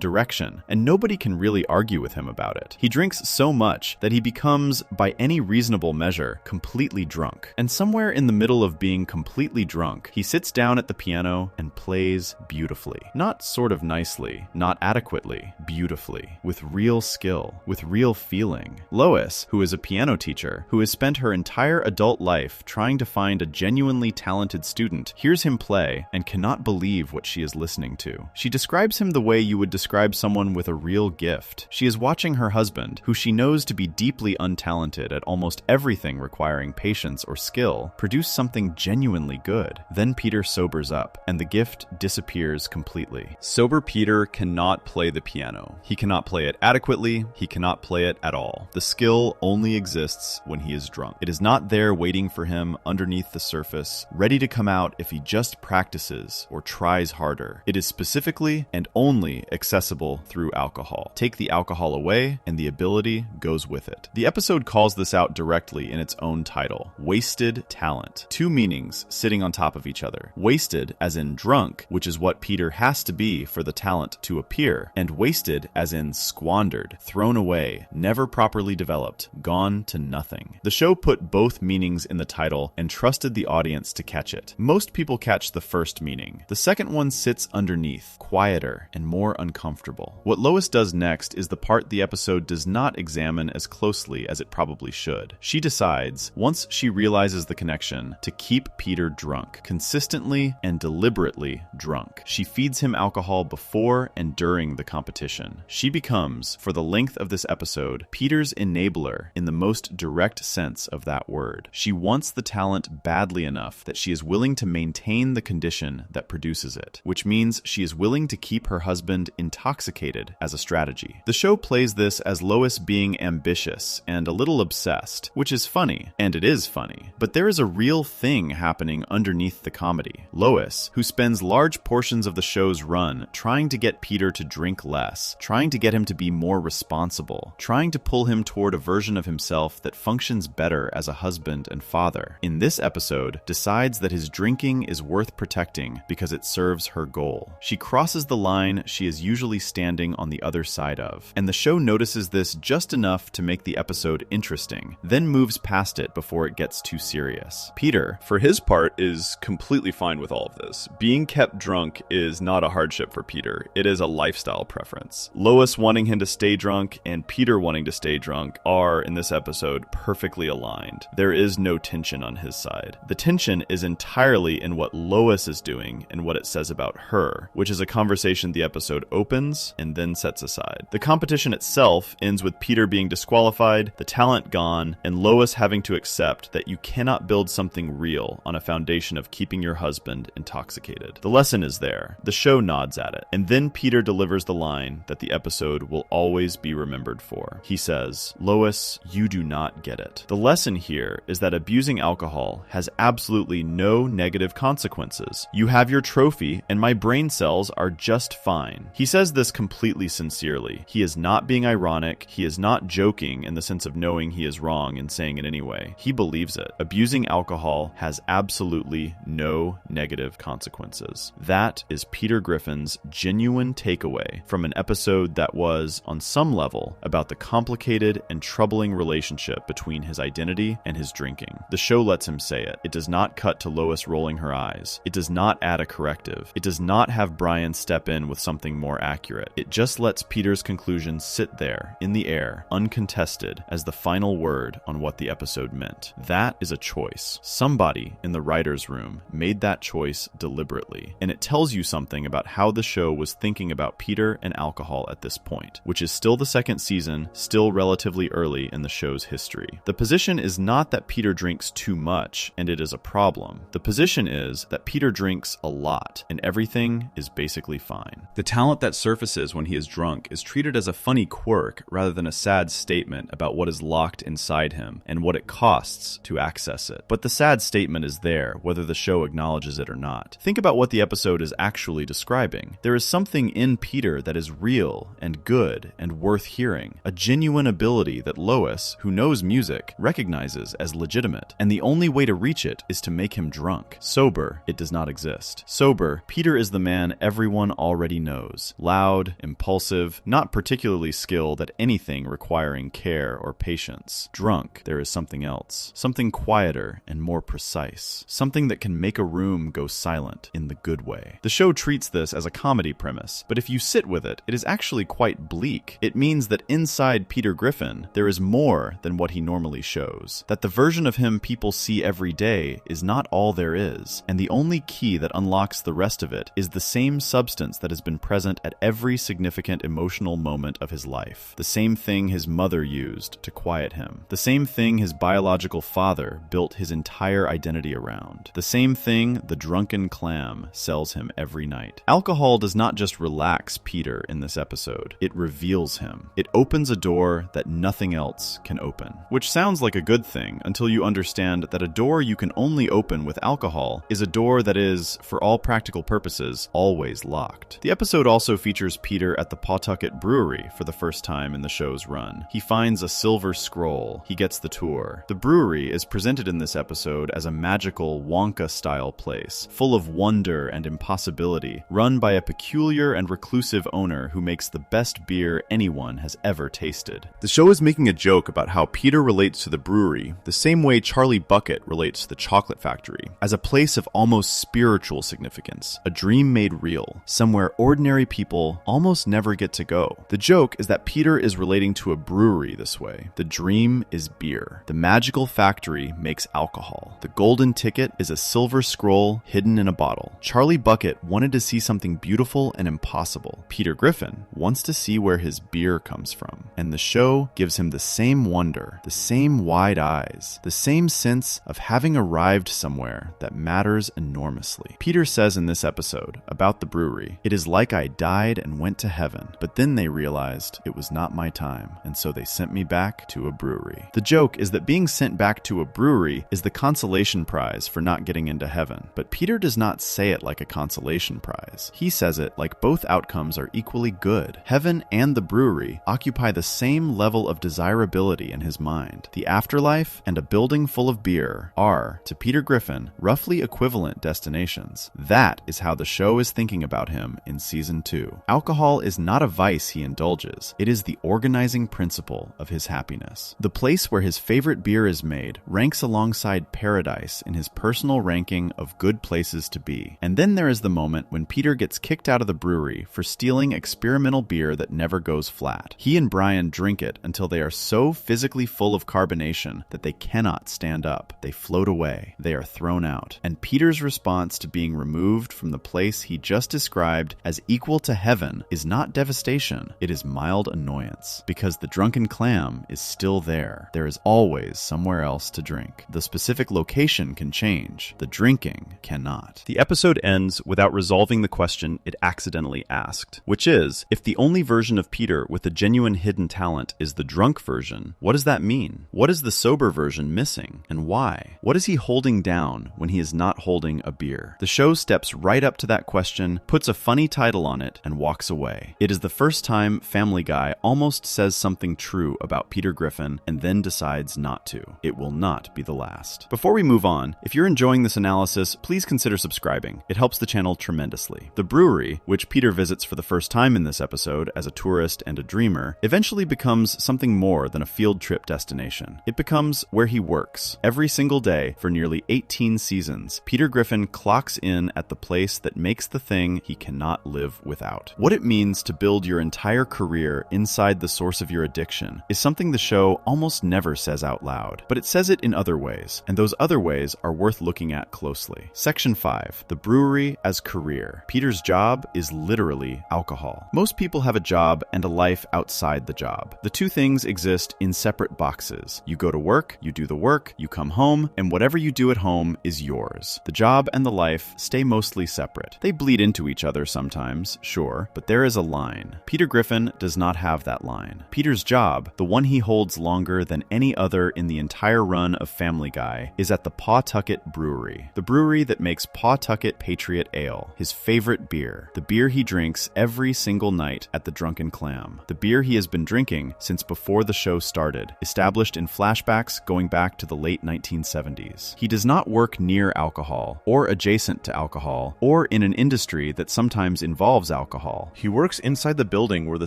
direction, and nobody can really argue with him about it. He drinks so much that he becomes, by any reasonable measure, completely drunk. And somewhere in the middle of being completely drunk, he sits down at the piano and plays beautifully. Not sort of nicely, not adequately, beautifully, with real skill, with real feeling. Lois, who is a piano teacher, who has spent her entire adult life trying to find a genuinely talented student, hears him play and cannot believe what she is listening to. She describes him the way you would describe someone with a real gift. She is watching her husband, who she knows to be deeply untalented at almost everything requiring patience or skill, produce something genuinely good. Then Peter sobers up, and the gift disappears completely. Sober Peter cannot play the piano. He cannot play it adequately. He cannot play it at all. The skill only exists when he is drunk. It is not there waiting for him underneath the surface, ready to come out if he just practices or tries harder. It is specifically and only accessible through alcohol. Take the alcohol away, and the ability goes with it. The episode calls this out directly in its own title: Wasted Talent. Two meanings sitting on top of each other. Wasted as in drunk, which is what Peter has to be for the talent to appear, and wasted as in squandered, thrown away, never properly developed, gone to nothing. The show put both meanings in the title and trusted the audience to catch it. Most people catch the first meaning. The second one sits underneath, quieter and more uncomfortable. What Lois does next is the part the episode does not examine as closely as it probably should. She decides, once she realizes the connection, to keep Peter drunk, consistently and deliberately drunk. She feeds him alcohol before and during the competition. She becomes, for the length of this episode, Peter's enabler in the most direct sense of that word. She wants the talent badly enough that she is willing to maintain the condition that produces it, which means she is willing to keep her husband intoxicated as a strategy. The show plays this as Lois being ambitious and a little obsessed, which is funny, and it is funny, but there is a real thing happening underneath the comedy. Lois, who spends large portions of the show's run trying to get Peter to drink less, trying to get him to be more responsible, trying to pull him toward a version of himself that functions better as a husband and father, in this episode decides that his drinking is worth protecting because it serves her goal. She crosses the line she is usually standing on the other side of, and the show notices this just enough to make the episode interesting, then moves past it before it gets too serious. Peter, for his part, is completely fine with all of this. Being kept drunk is not a hardship for Peter. It is a lifestyle preference. Lois wanting him to stay drunk and Peter wanting to stay drunk are, in this episode, perfectly aligned. There is no tension on his side. The tension is entirely in what Lois is doing and what it says about her, which is a conversation the episode opens and then sets aside. The competition itself ends with Peter being disqualified, the talent gone, and Lois having to accept that you cannot build something real on a foundation of keeping your husband intoxicated. The lesson is there. The show nods at it. And then Peter delivers the line that the episode will always be remembered for. He says, "Lois, you do not get it." The lesson here is that abusing alcohol has absolutely no negative consequences. You have your trophy, and my brain cells are just fine. He says this completely sincerely. He is not being ironic. He is not joking in the sense of knowing he is wrong and saying it anyway. He believes it. Abusing alcohol has absolutely no negative consequences. That is Peter Griffin's genuine takeaway from an episode that was, on some level, about the complicated and troubling relationship between his identity and his drinking. The show lets him say it. It does not cut to Lois rolling her eyes. It does not add a corrective. It does not have Brian step in with something more accurate. It just lets Peter's conclusion sit there, in the air, uncontested, as the final word on what the episode meant. That is a choice. Somebody in the writer's room made that choice deliberately, and it tells you something about how the show was thinking about Peter and alcohol at this point, which is still the second season, still relatively early in the show's history. The position is not that Peter drinks too much, and it is a problem. The position is that Peter drinks a lot, and everything is basically fine. The talent that surfaces when he is drunk is treated as a funny quirk rather than a sad statement about what is locked inside him and what it costs to access it. But the sad statement is there, whether the show acknowledges it or not. Think about what the episode is actually describing. There is something in Peter that is real and good and worth hearing, a genuine ability that Lois, who knows music, recognizes as legitimate, and the only way to reach it is to make him drunk. Sober, it does not exist. Sober, Peter is the man everyone already knows. Loud, impulsive, not particularly skilled at anything requiring care or patience. Drunk, there is something else. Something quieter and more precise. Something that can make a room go silent in the good way. The show treats this as a comedy premise, but if you sit with it, it is actually quite bleak. It means that inside Peter Griffin, there is more than what he normally shows. That the version of him people see every day is not all there is, and the only key that unlocks the rest of it is the same substance that has been present at every significant emotional moment of his life. The same thing his mother used to quiet him. The same thing his biological father built his entire identity around. The same thing the Drunken Clam sells him every night. Alcohol does not just relax Peter in this episode, it reveals him. It opens a door that nothing else can open. Which sounds like a good thing until you understand that a door you can only open with alcohol is a door that is, for all practical purposes, always locked. The episode also features Peter at the Pawtucket Brewery for the first time in the show's run. He finds a silver scroll. He gets the tour. The brewery is presented in this episode as a magical Wonka-style place, full of wonder and impossibility, run by a peculiar and reclusive owner who makes the best beer anyone has ever tasted. The show is making a joke about how Peter relates to the brewery the same way Charlie Bucket relates to the chocolate factory, as a place of almost spiritual significance, a dream made real, somewhere ordinary people almost never get to go. The joke is that Peter is relating to a brewery this way. The dream is beer. The magical factory makes alcohol. The golden ticket is a silver scroll hidden in a bottle. Charlie Bucket wanted to see something beautiful and impossible. Peter Griffin wants to see where his beer comes from. And the show gives him the same wonder, the same wide eyes, the same sense of having arrived somewhere that matters enormously. Peter says in this episode about the brewery, "It is like I died and went to heaven, but then they realized it was not my time, and so they sent me back to a brewery." The joke is that being sent back to a brewery is the consolation prize for not getting into heaven, but Peter does not say it like a consolation prize. He says it like both outcomes are equally good. Heaven and the brewery occupy the same level of desirability in his mind. The afterlife and a building full of beer are, to Peter Griffin, roughly equivalent destinations. That is how the show is thinking about him in season 2. Alcohol is not a vice he indulges. It is the organizing principle of his happiness. The place where his favorite beer is made ranks alongside paradise in his personal ranking of good places to be. And then there is the moment when Peter gets kicked out of the brewery for stealing experimental beer that never goes flat. He and Brian drink it until they are so physically full of carbonation that they cannot stand up. They float away. They are thrown out. And Peter's response to being removed from the place he just described as equal to heaven is not devastation. It is mild annoyance. Because the Drunken Clam is still there. There is always somewhere else to drink. The specific location can change. The drinking cannot. The episode ends without resolving the question it accidentally asked, which is, if the only version of Peter with a genuine hidden talent is the drunk version, what does that mean? What is the sober version missing, and why? What is he holding down when he is not holding a beer? The show steps right up to that question, puts a funny title on it, and walks away. It is the first time Family Guy almost says something true about Peter Griffin and then decides not to. It will not be the last. Before we move on, if you're enjoying this analysis, please consider subscribing. It helps the channel tremendously. The brewery, which Peter visits for the first time in this episode as a tourist and a dreamer, eventually becomes something more than a field trip destination. It becomes where he works. Every single day for nearly 18 seasons, Peter Griffin clocks in at the place that makes the thing he cannot live without. What it means to build your entire career inside the source of your addiction is something the show almost never says out loud, but it says it in other ways, and those other ways are worth looking at closely. Section 5, the brewery as career. Peter's job is literally alcohol. Most people have a job and a life outside the job. The two things exist in separate boxes. You go to work, you do the work, you come home, and whatever you do at home is yours. The job and the life stay mostly separate. They bleed into each other sometimes, sure, but there is a line. Peter Griffin does not have that line. Peter's job, the one he holds longer than any other in the entire run of Family Guy, is at the Pawtucket Brewery. The brewery that makes Pawtucket Patriot Ale, his favorite beer. The beer he drinks every single night at the Drunken Clam. The beer he has been drinking since before the show started, established in flashbacks going back to the late 1970s. business. He does not work near alcohol, or adjacent to alcohol, or in an industry that sometimes involves alcohol. He works inside the building where the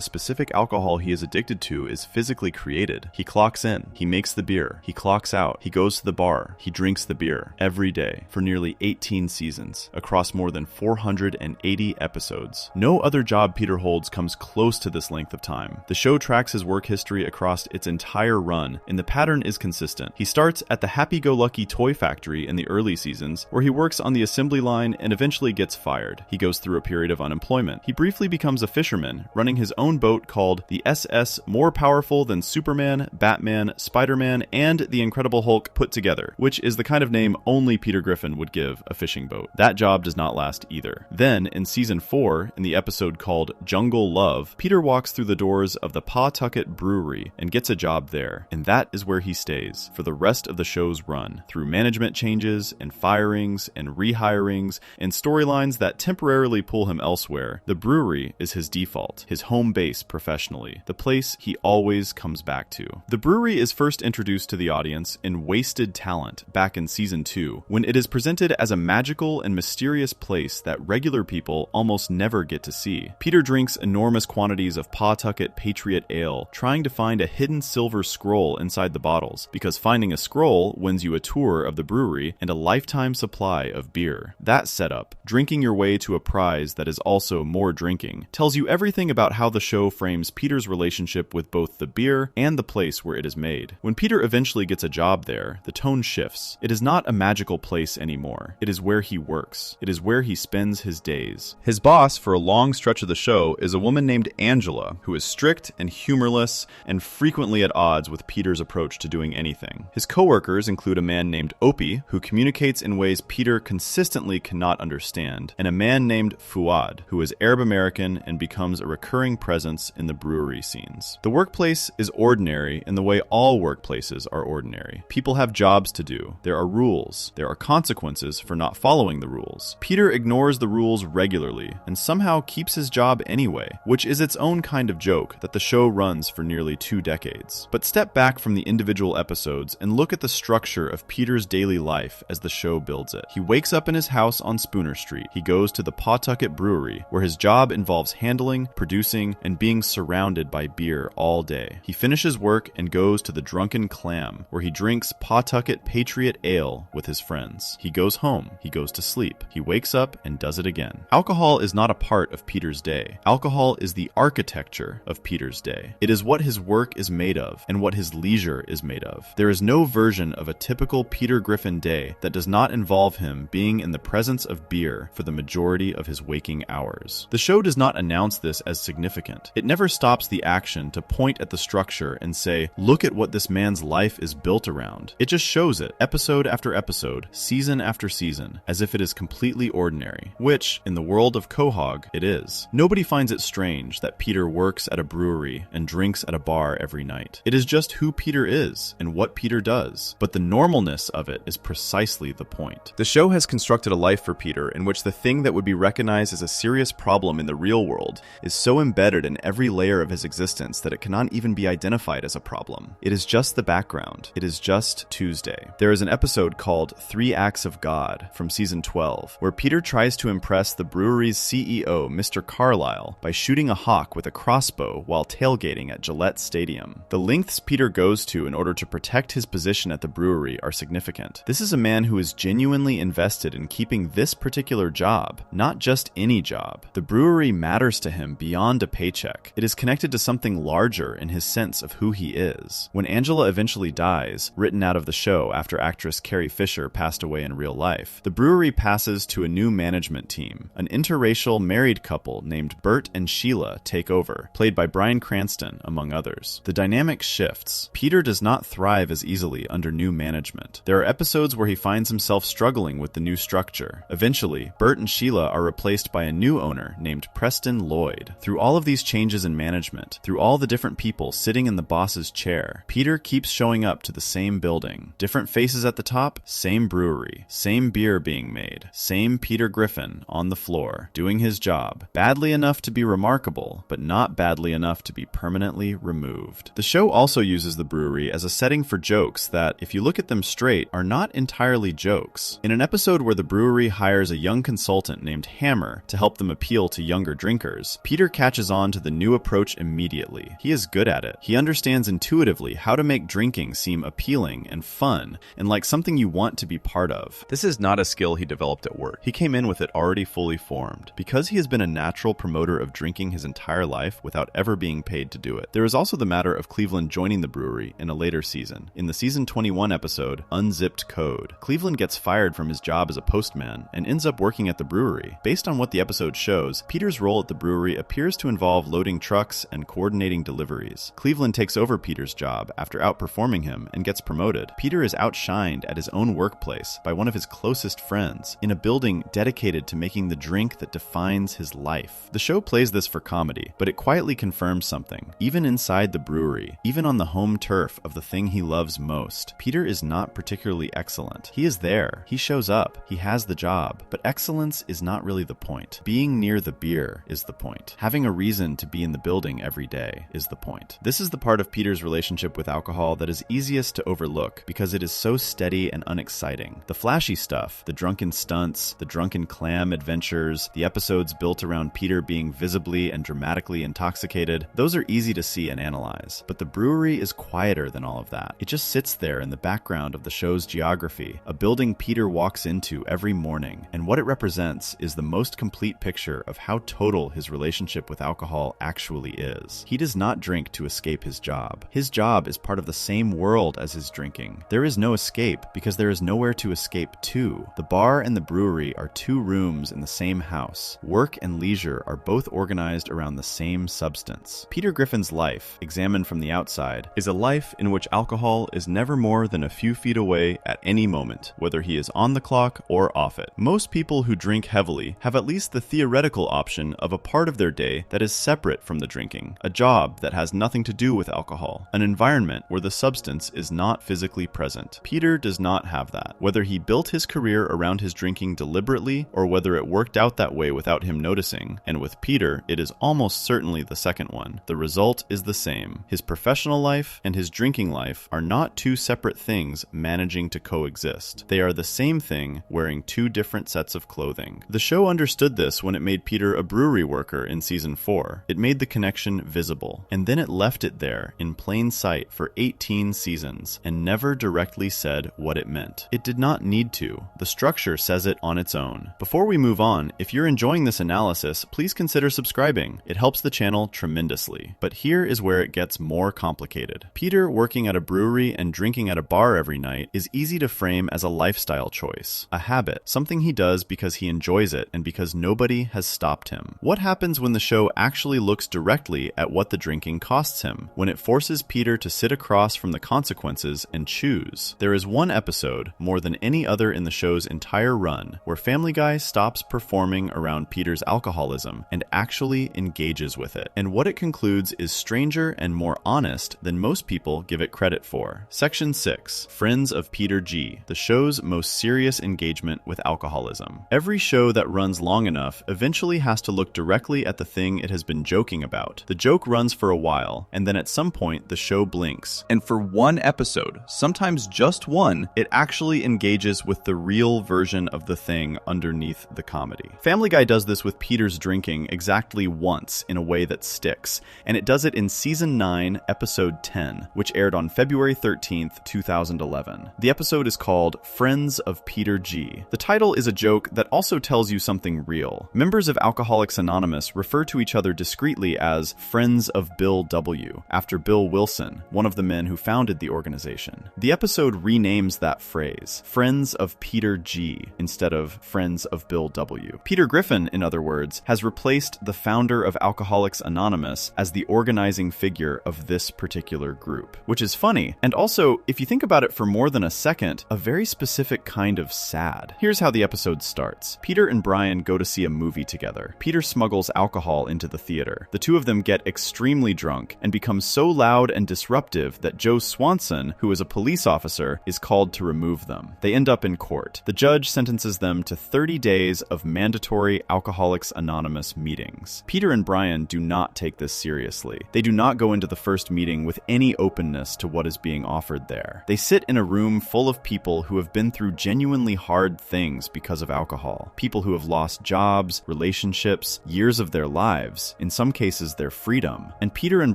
specific alcohol he is addicted to is physically created. He clocks in, he makes the beer, he clocks out, he goes to the bar, he drinks the beer every day for nearly 18 seasons across more than 480 episodes. No other job Peter holds comes close to this length of time. The show tracks his work history across its entire run, and the pattern is consistent. He starts at the happy-go-lucky toy factory in the early seasons, where he works on the assembly line and eventually gets fired. He goes through a period of unemployment. He briefly becomes a fisherman, running his own boat called the SS, more powerful than Superman, Batman, Spider-Man, and the Incredible Hulk put together, which is the kind of name only Peter Griffin would give a fishing boat. That job does not last either. Then, in season 4, in the episode called Jungle Love, Peter walks through the doors of the Pawtucket Brewery and gets a job there, and that is where he stays for the rest of the show's run, through management changes and firings and rehirings and storylines that temporarily pull him elsewhere. The brewery is his default, his home base professionally, the place he always comes back to. The brewery is first introduced to the audience in Wasted Talent back in season 2, when it is presented as a magical and mysterious place that regular people almost never get to see. Peter drinks enormous quantities of Pawtucket Patriot Ale, trying to find a hidden silver scroll inside the bottles, because finding a scroll wins you a tour of the brewery and a lifetime supply of beer. That setup, drinking your way to a prize that is also more drinking, tells you everything about how the show frames Peter's relationship with both the beer and the place where it is made. When Peter eventually gets a job there, the tone shifts. It is not a magical place anymore. It is where he works. It is where he spends his days. His boss for a long stretch of the show is a woman named Angela, who is strict and humorless and frequently at odds with Peter's approach to doing anything. His coworkers include a man named Opie, who communicates in ways Peter consistently cannot understand, and a man named Fuad, who is Arab American and becomes a recurring presence in the brewery scenes. The workplace is ordinary in the way all workplaces are ordinary. People have jobs to do. There are rules. There are consequences for not following the rules. Peter ignores the rules regularly and somehow keeps his job anyway, which is its own kind of joke that the show runs for nearly 2 decades. But step back from the individual episodes and look at the structure of Peter's daily life as the show builds it. He wakes up in his house on Spooner Street. He goes to the Pawtucket Brewery, where his job involves handling, producing, and being surrounded by beer all day. He finishes work and goes to the Drunken Clam, where he drinks Pawtucket Patriot Ale with his friends. He goes home. He goes to sleep. He wakes up and does it again. Alcohol is not a part of Peter's day. Alcohol is the architecture of Peter's day. It is what his work is made of and what his leisure is made of. There is no version of a typical Peter Griffin day that does not involve him being in the presence of beer for the majority of his waking hours. The show does not announce this as significant. It never stops the action to point at the structure and say, look at what this man's life is built around. It just shows it, episode after episode, season after season, as if it is completely ordinary, which, in the world of Quahog, it is. Nobody finds it strange that Peter works at a brewery and drinks at a bar every night. It is just who Peter is and what Peter does, but the normalness of it is precisely the point. The show has constructed a life for Peter in which the thing that would be recognized as a serious problem in the real world is so embedded in every layer of his existence that it cannot even be identified as a problem. It is just the background. It is just Tuesday. There is an episode called 3 Acts of God from season 12, where Peter tries to impress the brewery's CEO, Mr. Carlisle, by shooting a hawk with a crossbow while tailgating at Gillette Stadium. The lengths Peter goes to in order to protect his position at the brewery are significant. This is a man who is genuinely invested in keeping this particular job, not just any job. The brewery matters to him beyond a paycheck. It is connected to something larger in his sense of who he is. When Angela eventually dies, written out of the show after actress Carrie Fisher passed away in real life, the brewery passes to a new management team. An interracial married couple named Bert and Sheila take over, played by Bryan Cranston, among others. The dynamic shifts. Peter does not thrive as easily under new management. There are episodes where he finds himself struggling with the new structure. Eventually, Bert and Sheila are replaced by a new owner named Preston Lloyd. Through all of these changes in management, through all the different people sitting in the boss's chair, Peter keeps showing up to the same building. Different faces at the top, same brewery, same beer being made, same Peter Griffin on the floor, doing his job, badly enough to be remarkable, but not badly enough to be permanently removed. The show also uses the brewery as a setting for jokes that, if you look at them straight, right are not entirely jokes. In an episode where the brewery hires a young consultant named Hammer to help them appeal to younger drinkers, Peter catches on to the new approach immediately. He is good at it. He understands intuitively how to make drinking seem appealing and fun and like something you want to be part of. This is not a skill he developed at work. He came in with it already fully formed. Because he has been a natural promoter of drinking his entire life without ever being paid to do it. There is also the matter of Cleveland joining the brewery in a later season. In the season 21 episode, Unzipped Code, Cleveland gets fired from his job as a postman and ends up working at the brewery. Based on what the episode shows, Peter's role at the brewery appears to involve loading trucks and coordinating deliveries. Cleveland takes over Peter's job after outperforming him and gets promoted. Peter is outshined at his own workplace by one of his closest friends in a building dedicated to making the drink that defines his life. The show plays this for comedy, but it quietly confirms something. Even inside the brewery, even on the home turf of the thing he loves most, Peter is not particularly excellent. He is there. He shows up. He has the job. But excellence is not really the point. Being near the beer is the point. Having a reason to be in the building every day is the point. This is the part of Peter's relationship with alcohol that is easiest to overlook because it is so steady and unexciting. The flashy stuff, the drunken stunts, the Drunken Clam adventures, the episodes built around Peter being visibly and dramatically intoxicated, those are easy to see and analyze. But the brewery is quieter than all of that. It just sits there in the background of the show's geography, a building Peter walks into every morning, and what it represents is the most complete picture of how total his relationship with alcohol actually is. He does not drink to escape his job. His job is part of the same world as his drinking. There is no escape because there is nowhere to escape to. The bar and the brewery are two rooms in the same house. Work and leisure are both organized around the same substance. Peter Griffin's life, examined from the outside, is a life in which alcohol is never more than a few feet away at any moment, whether he is on the clock or off it. Most people who drink heavily have at least the theoretical option of a part of their day that is separate from the drinking, a job that has nothing to do with alcohol, an environment where the substance is not physically present. Peter does not have that. Whether he built his career around his drinking deliberately or whether it worked out that way without him noticing, and with Peter, it is almost certainly the second one, the result is the same. His professional life and his drinking life are not two separate things managing to coexist. They are the same thing wearing two different sets of clothing. The show understood this when it made Peter a brewery worker in season 4. It made the connection visible, and then it left it there in plain sight for 18 seasons and never directly said what it meant. It did not need to. The structure says it on its own. Before we move on, if you're enjoying this analysis, please consider subscribing. It helps the channel tremendously. But here is where it gets more complicated. Peter working at a brewery and drinking at a bar every night is easy to frame as a lifestyle choice, a habit, something he does because he enjoys it and because nobody has stopped him. What happens when the show actually looks directly at what the drinking costs him, when it forces Peter to sit across from the consequences and choose? There is one episode, more than any other in the show's entire run, where Family Guy stops performing around Peter's alcoholism and actually engages with it. And what it concludes is stranger and more honest than most people give it credit for. Section 6, Friends of Peter G., the show's most serious engagement with alcoholism. Every show that runs long enough eventually has to look directly at the thing it has been joking about. The joke runs for a while, and then at some point the show blinks. And for one episode, sometimes just one, it actually engages with the real version of the thing underneath the comedy. Family Guy does this with Peter's drinking exactly once in a way that sticks, and it does it in season 9, episode 10, which aired on February 13th, 2011. The episode is called Friends of Peter G. The title is a joke that also tells you something real. Members of Alcoholics Anonymous refer to each other discreetly as Friends of Bill W., after Bill Wilson, one of the men who founded the organization. The episode renames that phrase, Friends of Peter G., instead of Friends of Bill W. Peter Griffin, in other words, has replaced the founder of Alcoholics Anonymous as the organizing figure of this particular group, which is funny, and also, if you think about it for more than a second, a very specific kind of sad. Here's how the episode starts. Peter and Brian go to see a movie together. Peter smuggles alcohol into the theater. The two of them get extremely drunk and become so loud and disruptive that Joe Swanson, who is a police officer, is called to remove them. They end up in court. The judge sentences them to 30 days of mandatory Alcoholics Anonymous meetings. Peter and Brian do not take this seriously. They do not go into the first meeting with any openness to what is being offered there. They sit in a room room full of people who have been through genuinely hard things because of alcohol. People who have lost jobs, relationships, years of their lives, in some cases their freedom. And Peter and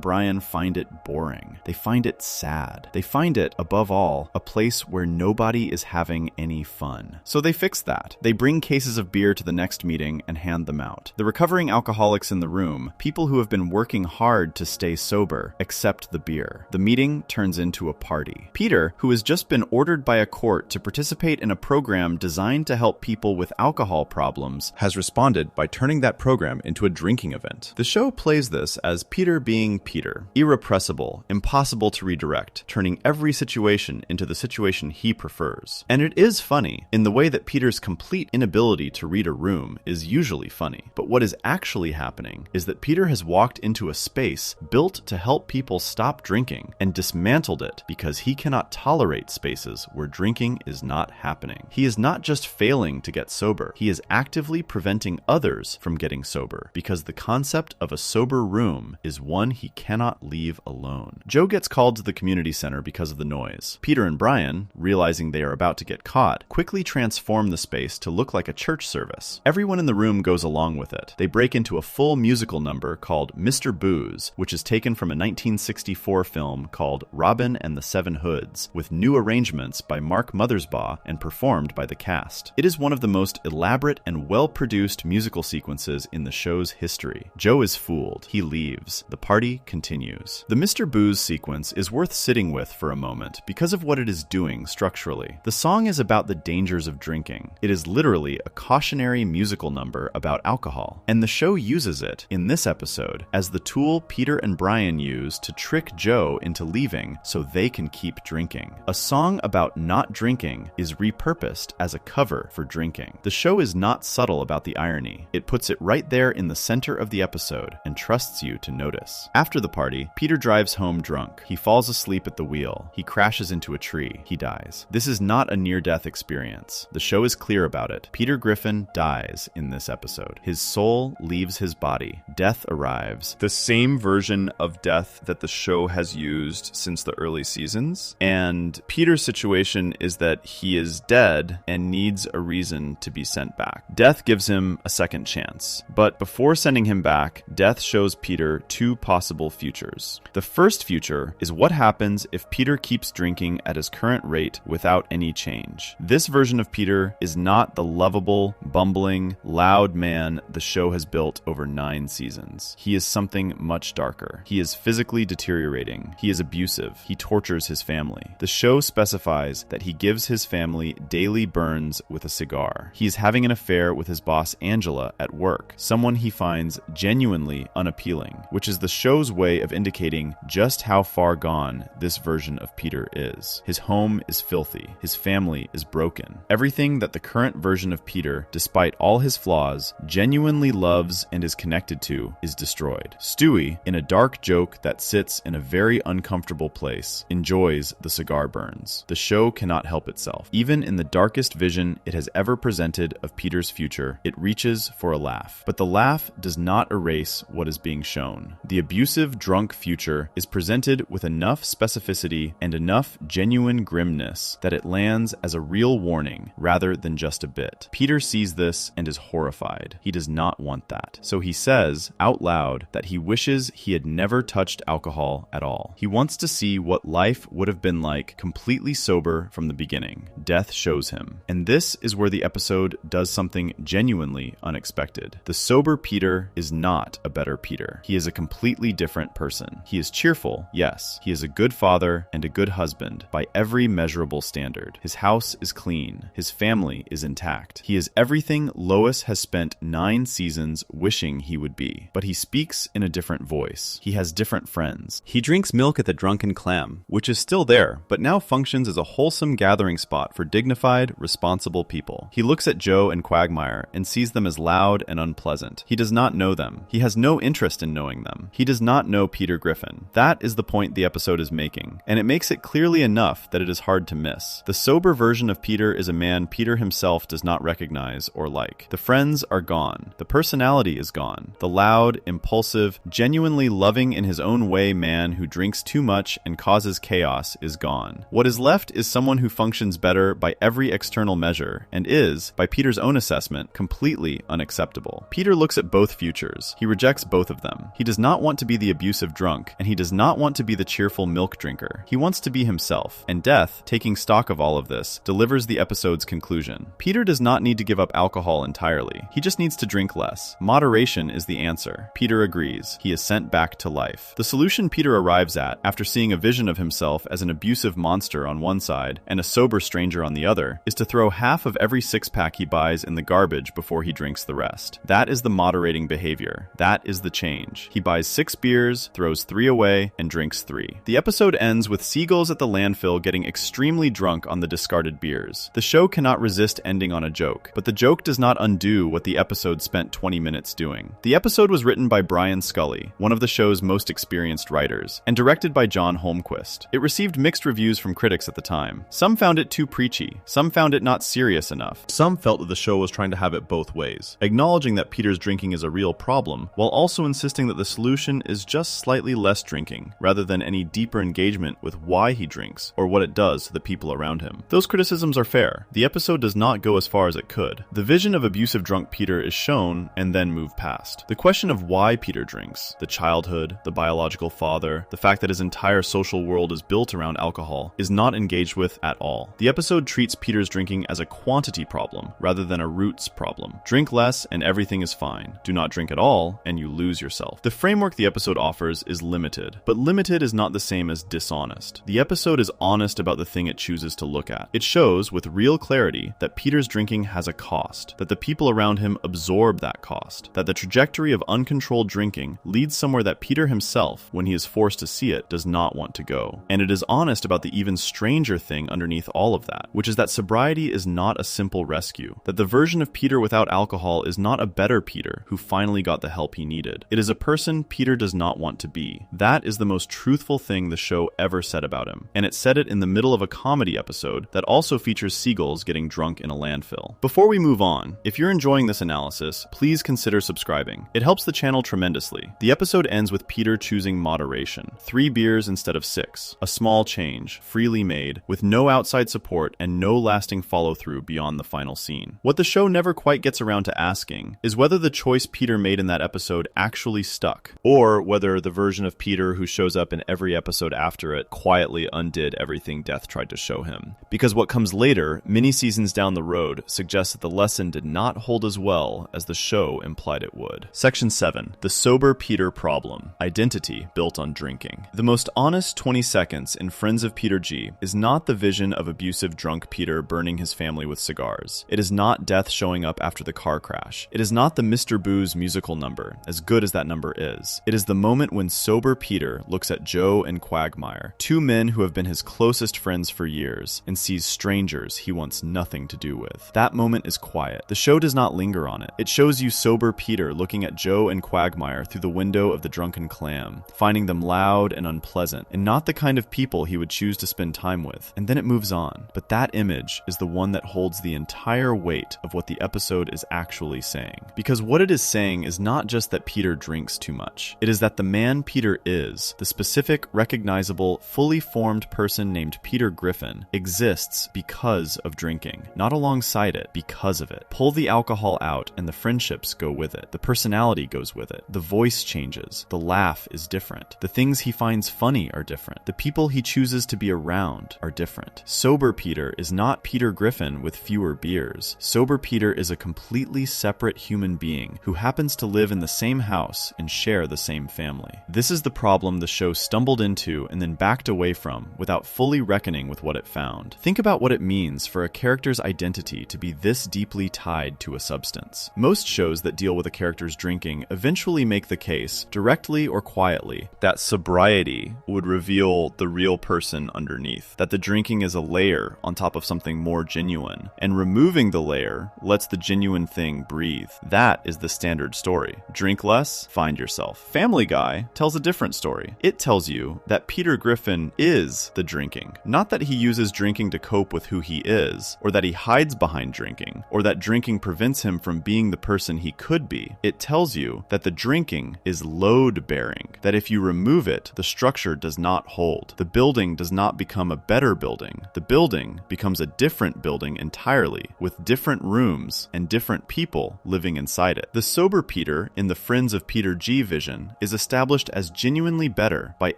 Brian find it boring. They find it sad. They find it, above all, a place where nobody is having any fun. So they fix that. They bring cases of beer to the next meeting and hand them out. The recovering alcoholics in the room, people who have been working hard to stay sober, accept the beer. The meeting turns into a party. Peter, who has just been ordered by a court to participate in a program designed to help people with alcohol problems, has responded by turning that program into a drinking event. The show plays this as Peter being Peter, irrepressible, impossible to redirect, turning every situation into the situation he prefers. And it is funny, in the way that Peter's complete inability to read a room is usually funny. But what is actually happening is that Peter has walked into a space built to help people stop drinking and dismantled it because he cannot tolerate spaces where drinking is not happening. He is not just failing to get sober, he is actively preventing others from getting sober because the concept of a sober room is one he cannot leave alone. Joe gets called to the community center because of the noise. Peter and Brian, realizing they are about to get caught, quickly transform the space to look like a church service. Everyone in the room goes along with it. They break into a full musical number called Mr. Booze, which is taken from a 1964 film called Robin and the Seven Hoods, with new arrangements by Mark Mothersbaugh and performed by the cast. It is one of the most elaborate and well-produced musical sequences in the show's history. Joe is fooled. He leaves. The party continues. The Mr. Booze sequence is worth sitting with for a moment because of what it is doing structurally. The song is about the dangers of drinking. It is literally a cautionary musical number about alcohol, and the show uses it, in this episode, as the tool Peter and Brian use to trick Joe into leaving so they can keep drinking. A song about not drinking is repurposed as a cover for drinking. The show is not subtle about the irony. It puts it right there in the center of the episode and trusts you to notice. After the party, Peter drives home drunk. He falls asleep at the wheel. He crashes into a tree. He dies. This is not a near-death experience. The show is clear about it. Peter Griffin dies in this episode. His soul leaves his body. Death arrives. The same version of death that the show has used since the early seasons. And Peter's situation is that he is dead and needs a reason to be sent back. Death gives him a second chance. But before sending him back, Death shows Peter two possible futures. The first future is what happens if Peter keeps drinking at his current rate without any change. This version of Peter is not the lovable, bumbling, loud man the show has built over 9 seasons. He is something much darker. He is physically deteriorating. He is abusive. He tortures his family. The show specifies that he gives his family daily burns with a cigar. He is having an affair with his boss Angela at work, someone he finds genuinely unappealing, which is the show's way of indicating just how far gone this version of Peter is. His home is filthy. His family is broken. Everything that the current version of Peter, despite all his flaws, genuinely loves and is connected to is destroyed. Stewie, in a dark joke that sits in a very uncomfortable place, enjoys the cigar burns. The show cannot help itself. Even in the darkest vision it has ever presented of Peter's future, it reaches for a laugh. But the laugh does not erase what is being shown. The abusive, drunk future is presented with enough specificity and enough genuine grimness that it lands as a real warning rather than just a bit. Peter sees this and is horrified. He does not want that. So he says out loud that he wishes he had never touched alcohol at all. He wants to see what life would have been like completely sober from the beginning. Death shows him. And this is where the episode does something genuinely unexpected. The sober Peter is not a better Peter. He is a completely different person. He is cheerful, yes. He is a good father and a good husband by every measurable standard. His house is clean. His family is intact. He is everything Lois has spent 9 seasons wishing he would be. But he speaks in a different voice. He has different friends. He drinks milk at the Drunken Clam, which is still there, but now functions as a wholesome gathering spot for dignified, responsible people. He looks at Joe and Quagmire and sees them as loud and unpleasant. He does not know them. He has no interest in knowing them. He does not know Peter Griffin. That is the point the episode is making, and it makes it clearly enough that it is hard to miss. The sober version of Peter is a man Peter himself does not recognize or like. The friends are gone. The personality is gone. The loud, impulsive, genuinely loving in his own way man who drinks too much and causes chaos is gone. What is left left is someone who functions better by every external measure and is, by Peter's own assessment, completely unacceptable. Peter looks at both futures. He rejects both of them. He does not want to be the abusive drunk, and he does not want to be the cheerful milk drinker. He wants to be himself. And death, taking stock of all of this, delivers the episode's conclusion. Peter does not need to give up alcohol entirely. He just needs to drink less. Moderation is the answer. Peter agrees. He is sent back to life. The solution Peter arrives at, after seeing a vision of himself as an abusive monster on one side and a sober stranger on the other, is to throw half of every six-pack he buys in the garbage before he drinks the rest. That is the moderating behavior. That is the change. He buys 6 beers, throws 3 away, and drinks 3. The episode ends with seagulls at the landfill getting extremely drunk on the discarded beers. The show cannot resist ending on a joke, but the joke does not undo what the episode spent 20 minutes doing. The episode was written by Brian Scully, one of the show's most experienced writers, and directed by John Holmquist. It received mixed reviews from critics at the time. Some found it too preachy. Some found it not serious enough. Some felt that the show was trying to have it both ways, acknowledging that Peter's drinking is a real problem, while also insisting that the solution is just slightly less drinking, rather than any deeper engagement with why he drinks, or what it does to the people around him. Those criticisms are fair. The episode does not go as far as it could. The vision of abusive drunk Peter is shown and then moved past. The question of why Peter drinks, the childhood, the biological father, the fact that his entire social world is built around alcohol, is not engaged with at all. The episode treats Peter's drinking as a quantity problem rather than a roots problem. Drink less and everything is fine. Do not drink at all and you lose yourself. The framework the episode offers is limited, but limited is not the same as dishonest. The episode is honest about the thing it chooses to look at. It shows with real clarity that Peter's drinking has a cost, that the people around him absorb that cost, that the trajectory of uncontrolled drinking leads somewhere that Peter himself, when he is forced to see it, does not want to go. And it is honest about the even stranger thing underneath all of that, which is that sobriety is not a simple rescue, that the version of Peter without alcohol is not a better Peter who finally got the help he needed. It is a person Peter does not want to be. That is the most truthful thing the show ever said about him, and it said it in the middle of a comedy episode that also features seagulls getting drunk in a landfill. Before we move on, if you're enjoying this analysis, please consider subscribing. It helps the channel tremendously. The episode ends with Peter choosing moderation. 3 beers instead of 6. A small change, freely made, with no outside support and no lasting follow-through beyond the final scene. What the show never quite gets around to asking is whether the choice Peter made in that episode actually stuck, or whether the version of Peter who shows up in every episode after it quietly undid everything death tried to show him. Because what comes later, many seasons down the road, suggests that the lesson did not hold as well as the show implied it would. Section 7. The Sober Peter Problem. Identity built on drinking. The most honest 20 seconds in Friends of Peter G is not the vision of abusive drunk Peter burning his family with cigars. It is not death showing up after the car crash. It is not the Mr. Boo's musical number, as good as that number is. It is the moment when sober Peter looks at Joe and Quagmire, 2 men who have been his closest friends for years, and sees strangers he wants nothing to do with. That moment is quiet. The show does not linger on it. It shows you sober Peter looking at Joe and Quagmire through the window of the Drunken Clam, finding them loud and unpleasant, and not the kind of people he would choose to spend time with. And then it moves on. But that image is the one that holds the entire weight of what the episode is actually saying. Because what it is saying is not just that Peter drinks too much. It is that the man Peter is, the specific, recognizable, fully formed person named Peter Griffin, exists because of drinking, not alongside it, because of it. Pull the alcohol out and the friendships go with it. The personality goes with it. The voice changes. The laugh is different. The things he finds funny are different. The people he chooses to be around are different. Sober Peter is not Peter Griffin with fewer beers. Sober Peter is a completely separate human being who happens to live in the same house and share the same family. This is the problem the show stumbled into and then backed away from without fully reckoning with what it found. Think about what it means for a character's identity to be this deeply tied to a substance. Most shows that deal with a character's drinking eventually make the case, directly or quietly, that sobriety would reveal the real person underneath, that the drinking is a layer on top of something more genuine, and removing the layer lets the genuine thing breathe. That is the standard story. Drink less, find yourself. Family Guy tells a different story. It tells you that Peter Griffin is the drinking. Not that he uses drinking to cope with who he is, or that he hides behind drinking, or that drinking prevents him from being the person he could be. It tells you that the drinking is load-bearing, that if you remove it, the structure does not hold. The building does not become become a better building. The building becomes a different building entirely, with different rooms and different people living inside it. The sober Peter in the Friends of Peter G vision is established as genuinely better by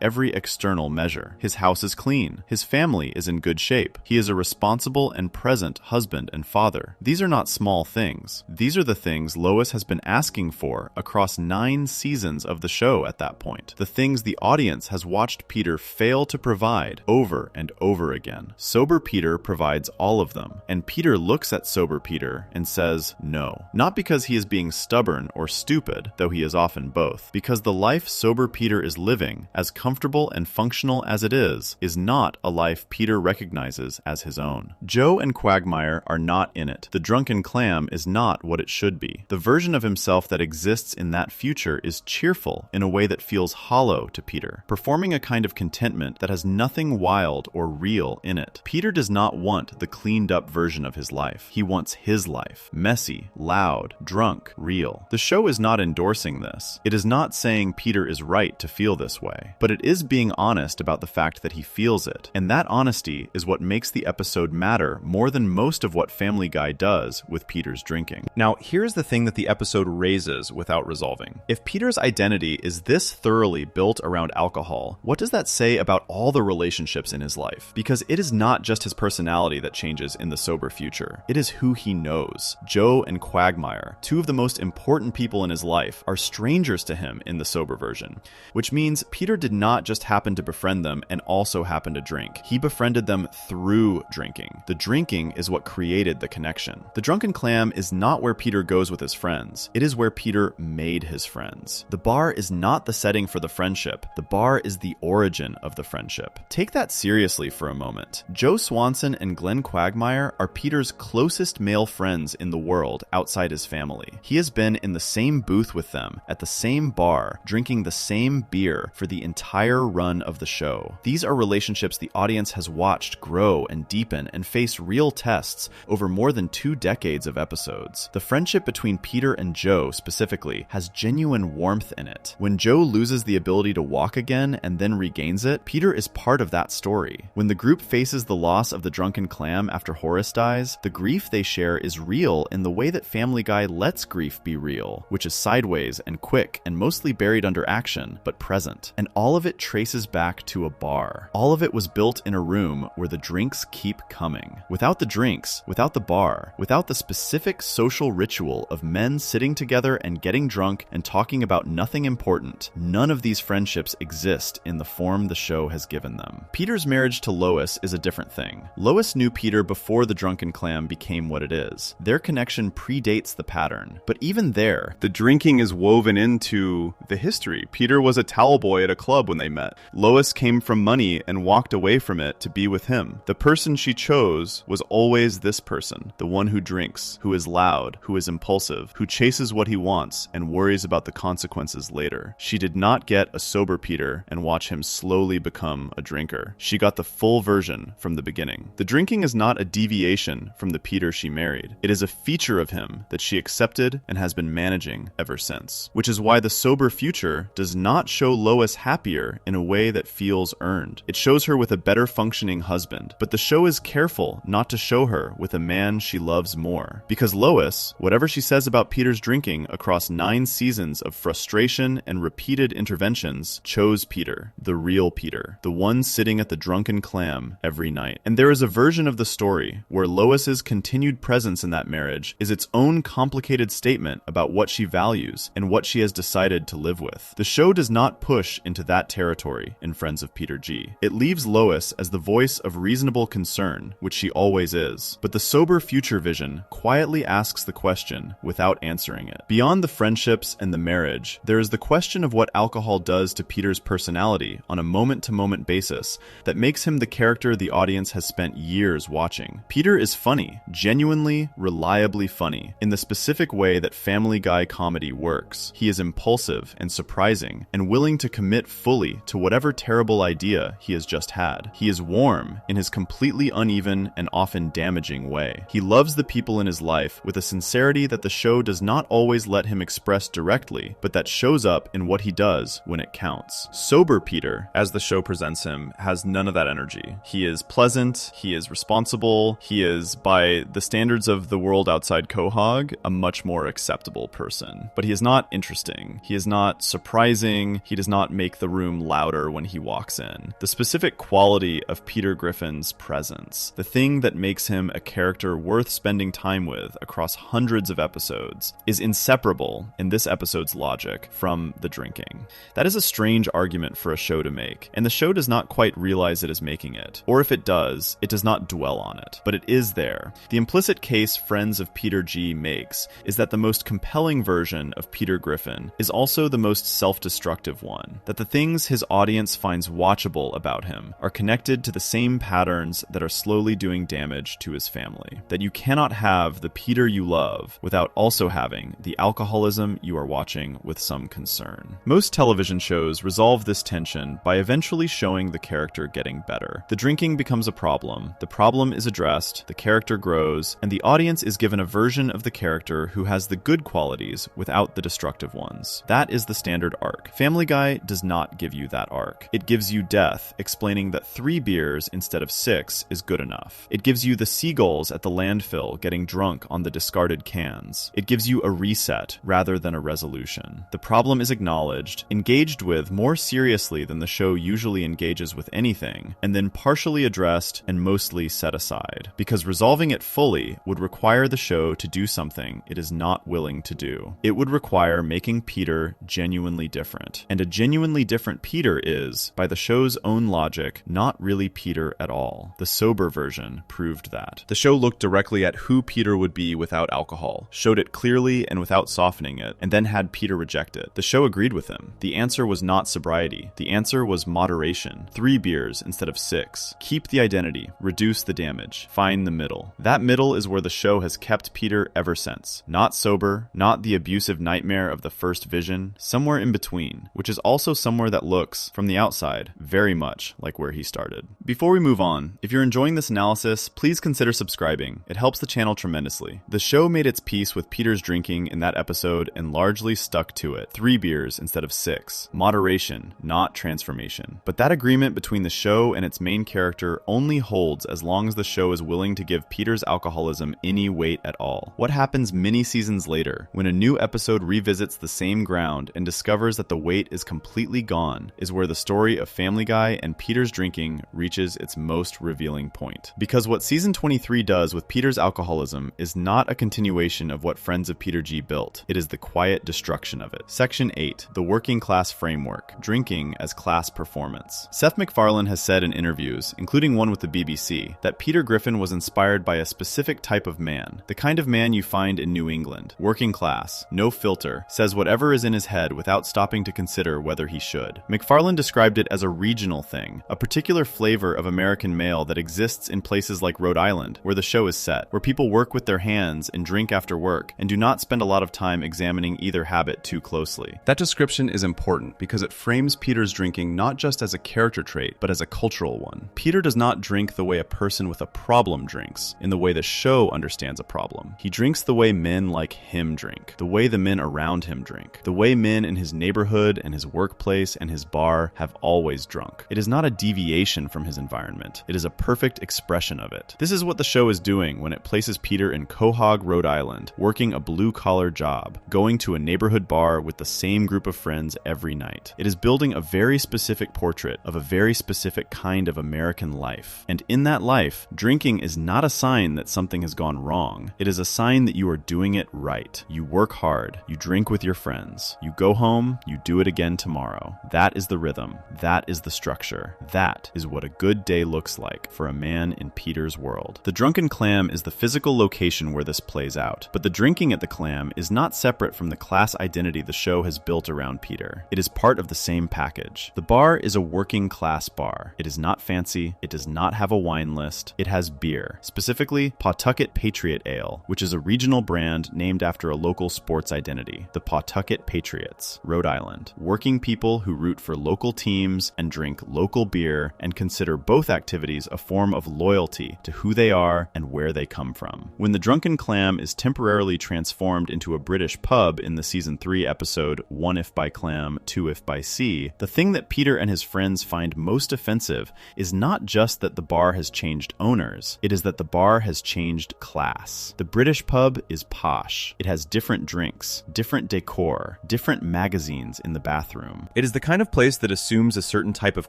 every external measure. His house is clean. His family is in good shape. He is a responsible and present husband and father. These are not small things. These are the things Lois has been asking for across 9 seasons of the show at that point. The things the audience has watched Peter fail to provide over and over again. Sober Peter provides all of them, and Peter looks at sober Peter and says no. Not because he is being stubborn or stupid, though he is often both, because the life sober Peter is living, as comfortable and functional as it is not a life Peter recognizes as his own. Joe and Quagmire are not in it. The Drunken Clam is not what it should be. The version of himself that exists in that future is cheerful in a way that feels hollow to Peter, performing a kind of contentment that has nothing wild or real in it. Peter does not want the cleaned up version of his life. He wants his life. Messy, loud, drunk, real. The show is not endorsing this. It is not saying Peter is right to feel this way, but it is being honest about the fact that he feels it. And that honesty is what makes the episode matter more than most of what Family Guy does with Peter's drinking. Now, here's the thing that the episode raises without resolving. If Peter's identity is this thoroughly built around alcohol, what does that say about all the relationships in his life? Because it is not just his personality that changes in the sober future. It is who he knows. Joe and Quagmire, 2 of the most important people in his life, are strangers to him in the sober version, which means Peter did not just happen to befriend them and also happen to drink. He befriended them through drinking. The drinking is what created the connection. The Drunken Clam is not where Peter goes with his friends. It is where Peter made his friends. The bar is not the setting for the friendship. The bar is the origin of the friendship. Take that seriously for a moment. Joe Swanson and Glenn Quagmire are Peter's closest male friends in the world outside his family. He has been in the same booth with them, at the same bar, drinking the same beer for the entire run of the show. These are relationships the audience has watched grow and deepen and face real tests over more than 2 decades of episodes. The friendship between Peter and Joe specifically has genuine warmth in it. When Joe loses the ability to walk again and then regains it, Peter is part of that story. When the group faces the loss of the Drunken Clam after Horace dies, the grief they share is real in the way that Family Guy lets grief be real, which is sideways and quick and mostly buried under action, but present. And all of it traces back to a bar. All of it was built in a room where the drinks keep coming. Without the drinks, without the bar, without the specific social ritual of men sitting together and getting drunk and talking about nothing important, none of these friendships exist in the form the show has given them. Peter's marriage to Lois is a different thing. Lois knew Peter before the Drunken Clam became what it is. Their connection predates the pattern. But even there, the drinking is woven into the history. Peter was a towel boy at a club when they met. Lois came from money and walked away from it to be with him. The person she chose was always this person, the one who drinks, who is loud, who is impulsive, who chases what he wants and worries about the consequences later. She did not get a sober Peter and watch him slowly become a drinker. She got the full version from the beginning. The drinking is not a deviation from the Peter she married. It is a feature of him that she accepted and has been managing ever since. Which is why the sober future does not show Lois happier in a way that feels earned. It shows her with a better functioning husband, but the show is careful not to show her with a man she loves more. Because Lois, whatever she says about Peter's drinking across 9 seasons of frustration and repeated interventions, chose Peter, the real Peter, the one sitting at the Drunken Clam every night. And there is a version of the story where Lois's continued presence in that marriage is its own complicated statement about what she values and what she has decided to live with. The show does not push into that territory in Friends of Peter G. It leaves Lois as the voice of reasonable concern, which she always is. But the sober future vision quietly asks the question without answering it. Beyond the friendships and the marriage, there is the question of what alcohol does to Peter's personality on a moment-to-moment basis that makes him the character the audience has spent years watching. Peter is funny, genuinely, reliably funny, in the specific way that Family Guy comedy works. He is impulsive and surprising, and willing to commit fully to whatever terrible idea he has just had. He is warm in his completely uneven and often damaging way. He loves the people in his life with a sincerity that the show does not always let him express directly, but that shows up in what he does when it counts. Sober Peter, as the show presents him, has none of that that energy. He is pleasant, he is responsible, he is, by the standards of the world outside Quahog, a much more acceptable person. But he is not interesting, he is not surprising, he does not make the room louder when he walks in. The specific quality of Peter Griffin's presence, the thing that makes him a character worth spending time with across hundreds of episodes, is inseparable, in this episode's logic, from the drinking. That is a strange argument for a show to make, and the show does not quite realize it is making it. Or if it does not dwell on it. But it is there. The implicit case Friends of Peter G makes is that the most compelling version of Peter Griffin is also the most self-destructive one. That the things his audience finds watchable about him are connected to the same patterns that are slowly doing damage to his family. That you cannot have the Peter you love without also having the alcoholism you are watching with some concern. Most television shows resolve this tension by eventually showing the character getting better. The drinking becomes a problem, the problem is addressed, the character grows, and the audience is given a version of the character who has the good qualities without the destructive ones. That is the standard arc. Family Guy does not give you that arc. It gives you death, explaining that 3 beers instead of 6 is good enough. It gives you the seagulls at the landfill getting drunk on the discarded cans. It gives you a reset rather than a resolution. The problem is acknowledged, engaged with more seriously than the show usually engages with anything, and then partially addressed and mostly set aside. Because resolving it fully would require the show to do something it is not willing to do. It would require making Peter genuinely different. And a genuinely different Peter is, by the show's own logic, not really Peter at all. The sober version proved that. The show looked directly at who Peter would be without alcohol, showed it clearly and without softening it, and then had Peter reject it. The show agreed with him. The answer was not sobriety. The answer was moderation. 3 beers instead of 6. Keep the identity. Reduce the damage. Find the middle. That middle is where the show has kept Peter ever since. Not sober, not the abusive nightmare of the first vision, somewhere in between, which is also somewhere that looks, from the outside, very much like where he started. Before we move on, if you're enjoying this analysis, please consider subscribing. It helps the channel tremendously. The show made its peace with Peter's drinking in that episode and largely stuck to it. 3 beers instead of 6. Moderation, not transformation. But that agreement between the show and its main character only holds as long as the show is willing to give Peter's alcoholism any weight at all. What happens many seasons later, when a new episode revisits the same ground and discovers that the weight is completely gone, is where the story of Family Guy and Peter's drinking reaches its most revealing point. Because what season 23 does with Peter's alcoholism is not a continuation of what Friends of Peter G built. It is the quiet destruction of it. Section 8, the working class framework, drinking as class performance. Seth MacFarlane has said in interviews, including one with the BBC, that Peter Griffin was inspired by a specific type of man, the kind of man you find in New England, working class, no filter, says whatever is in his head without stopping to consider whether he should. MacFarlane described it as a regional thing, a particular flavor of American male that exists in places like Rhode Island, where the show is set, where people work with their hands and drink after work, and do not spend a lot of time examining either habit too closely. That description is important because it frames Peter's drinking not just as a character trait, but as a cultural one. Peter does not drink the way a person with a problem drinks, in the way the show understands a problem. He drinks the way men like him drink, the way the men around him drink, the way men in his neighborhood and his workplace and his bar have always drunk. It is not a deviation from his environment. It is a perfect expression of it. This is what the show is doing when it places Peter in Quahog, Rhode Island, working a blue-collar job, going to a neighborhood bar with the same group of friends every night. It is building a very specific portrait of a very specific kind of American life. And in that life, drinking is not a sign that something has gone wrong. It is a sign that you are doing it right. You work hard. You drink with your friends. You go home. You do it again tomorrow. That is the rhythm. That is the structure. That is what a good day looks like for a man in Peter's world. The Drunken Clam is the physical location where this plays out, but the drinking at the Clam is not separate from the class identity the show has built around Peter. It is part of the same package. The bar is a working class bar. It is not fancy. It does not have a wine list. It has beer, specifically Pawtucket Patriot Ale, which is a regional brand named after a local sports identity, the Pawtucket Patriots, Rhode Island. Working people who root for local teams and drink local beer and consider both activities a form of loyalty to who they are and where they come from. When the Drunken Clam is temporarily transformed into a British pub in the season 3 episode One If by Clam, Two If by Sea, the thing that Peter and his friends find most offensive impressive is not just that the bar has changed owners, it is that the bar has changed class. The British pub is posh. It has different drinks, different decor, different magazines in the bathroom. It is the kind of place that assumes a certain type of